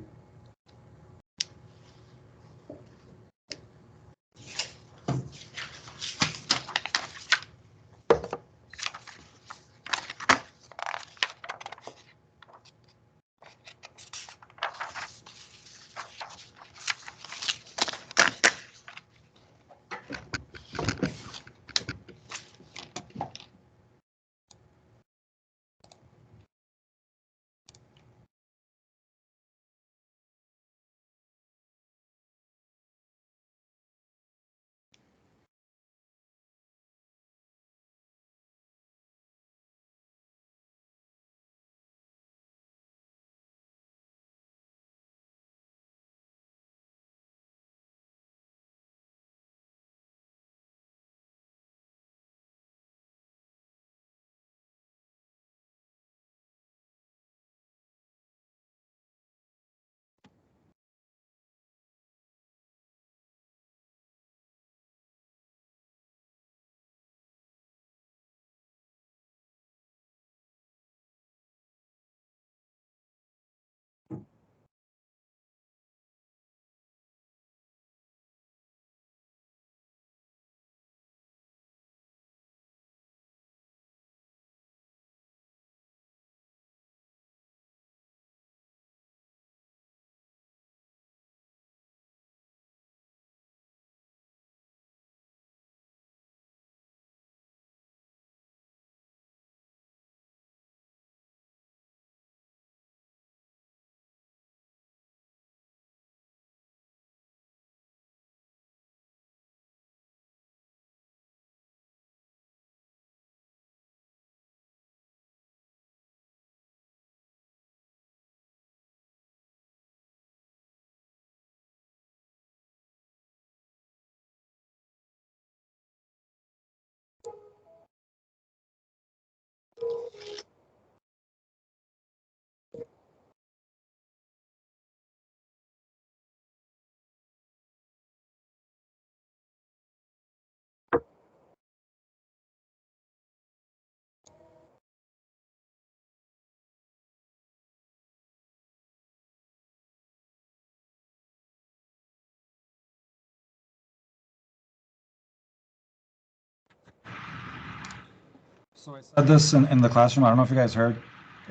So I said this in the classroom. I don't know if you guys heard.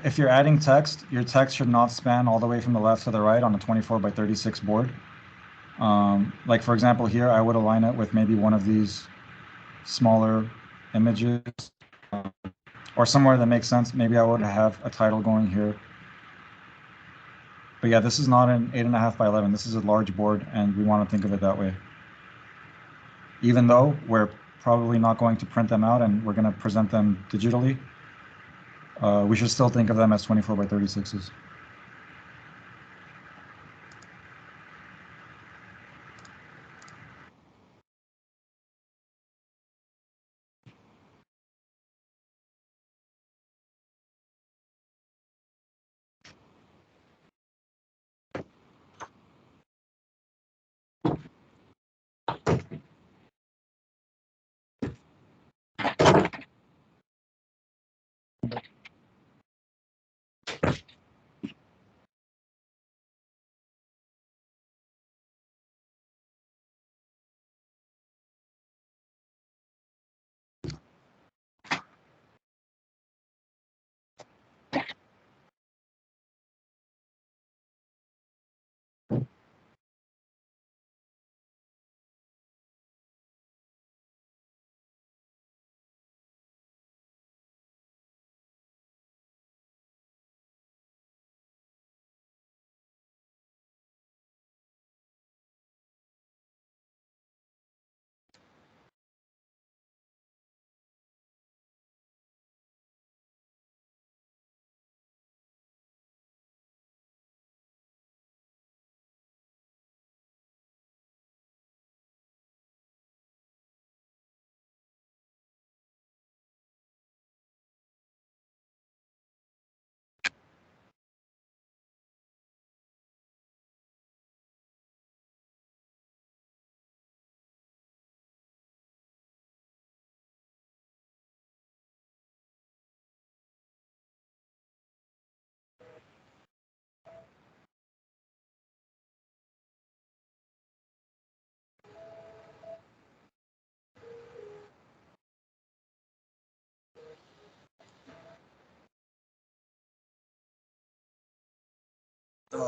If you're adding text, your text should not span all the way from the left to the right on a 24 by 36 board. Like for example, here I would align it with maybe one of these smaller images, or somewhere that makes sense. Maybe I would have a title going here. But yeah, this is not an 8.5 by 11. This is a large board, and we want to think of it that way. Even though we're probably not going to print them out and we're going to present them digitally, we should still think of them as 24 by 36s. Yeah.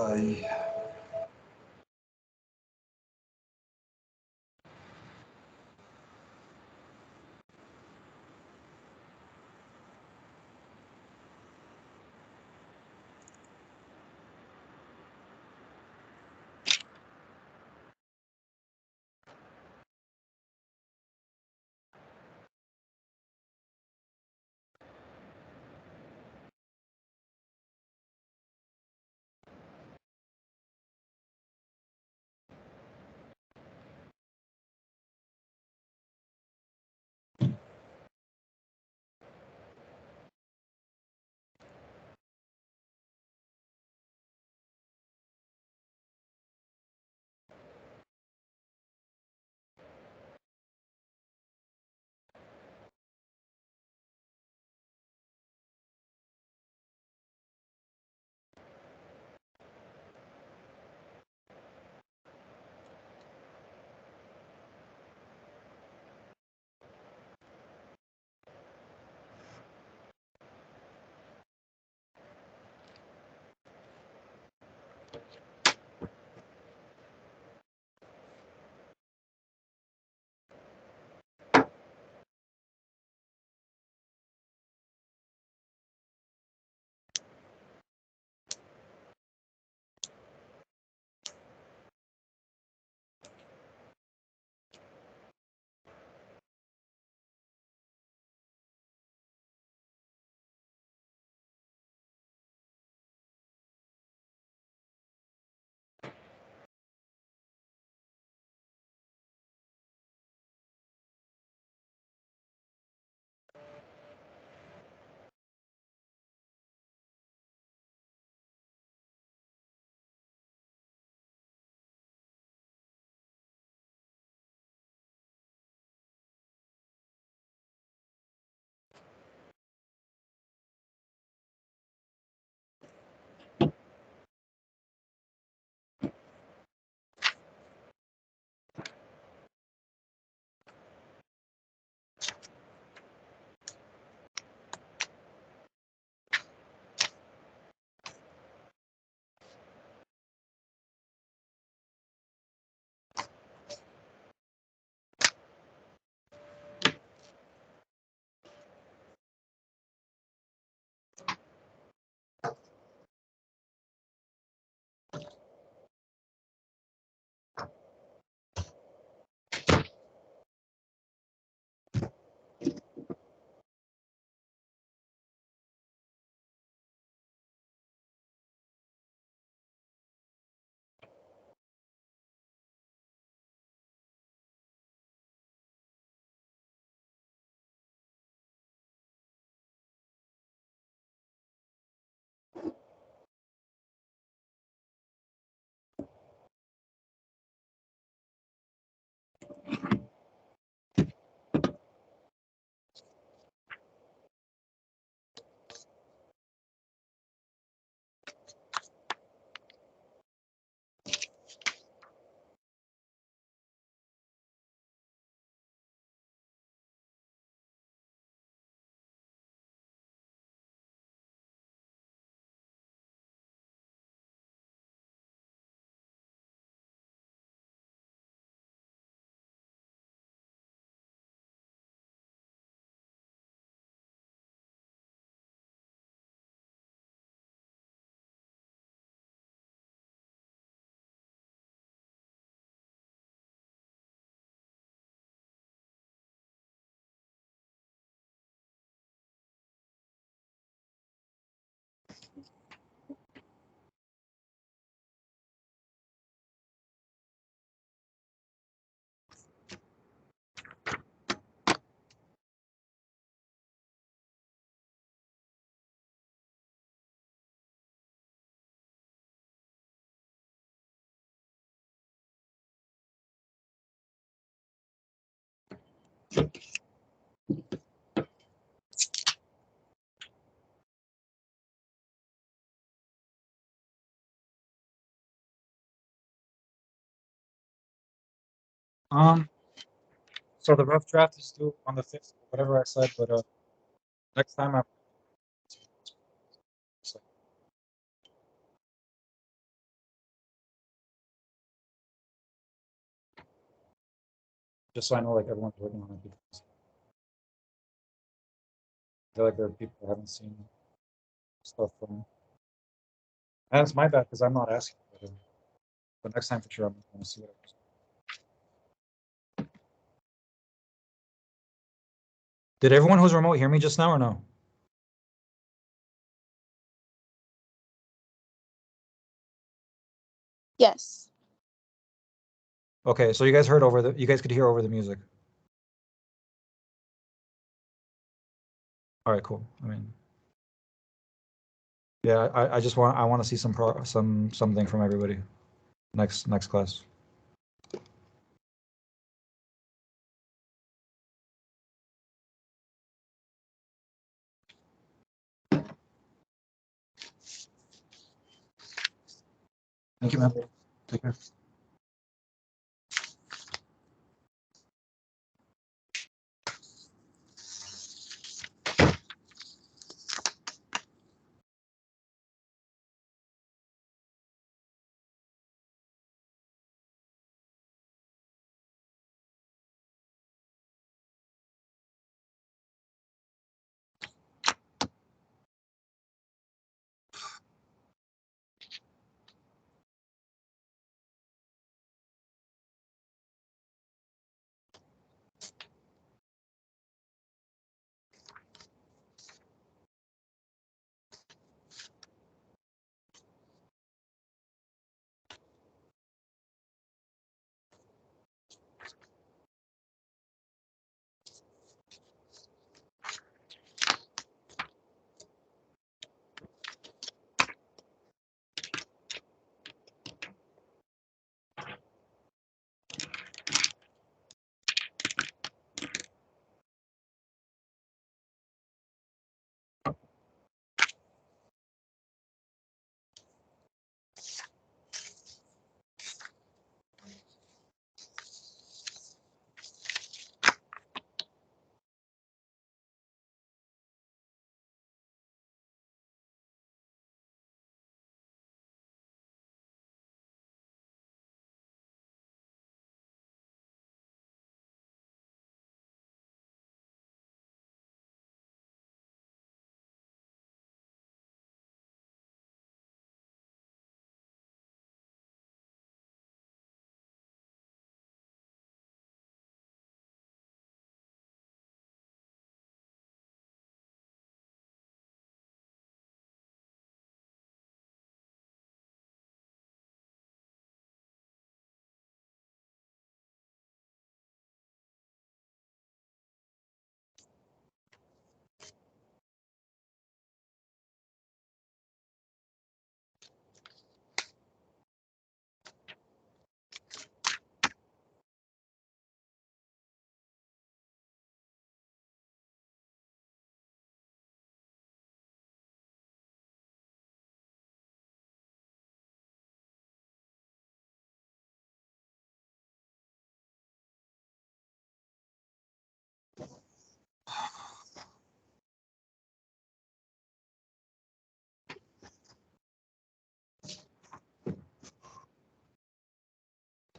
Um, so the rough draft is due on the 5th, whatever I said, but next time I Just so I know like everyone's working on it. Because I feel like there are people who haven't seen stuff from. And it's my bad because I'm not asking for it. But next time for sure I'm going to see it. Did everyone who's remote hear me just now or no? Yes. Okay, so you guys heard over the, you guys could hear over the music. All right, cool. I mean, yeah, I just want, I want to see something from everybody next class. Thank you, man. Take care.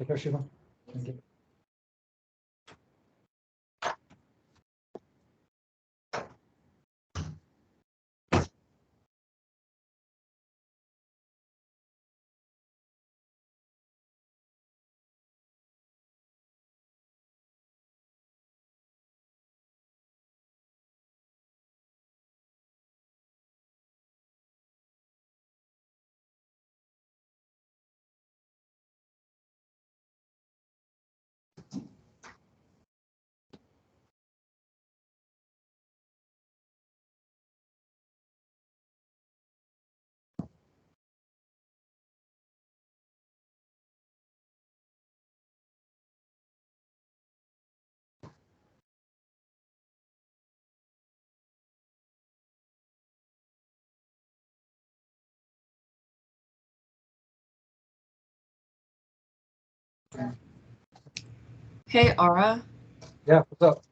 Take care, Shiva. Thank you. Hey, Ara. Yeah, what's up?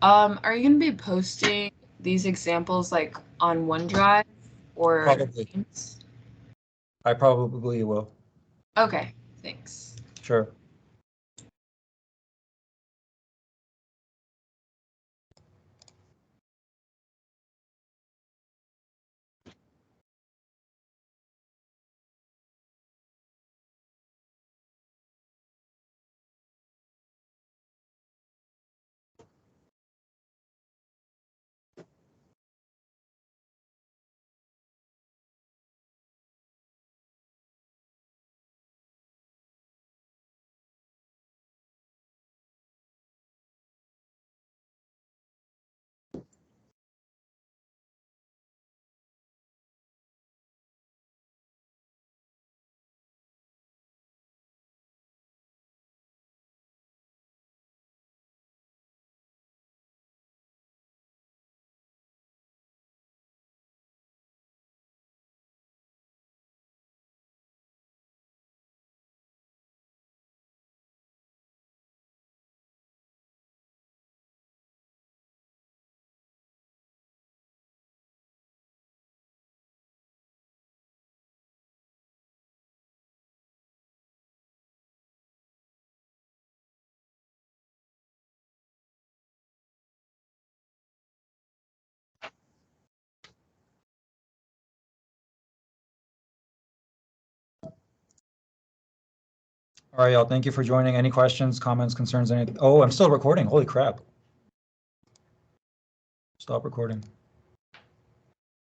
Are you gonna be posting these examples like on OneDrive or Probably. Teams? I probably will. Okay, thanks. Sure. All right, y'all. Thank you for joining. Any questions, comments, concerns, anything? Oh, I'm still recording. Holy crap. Stop recording.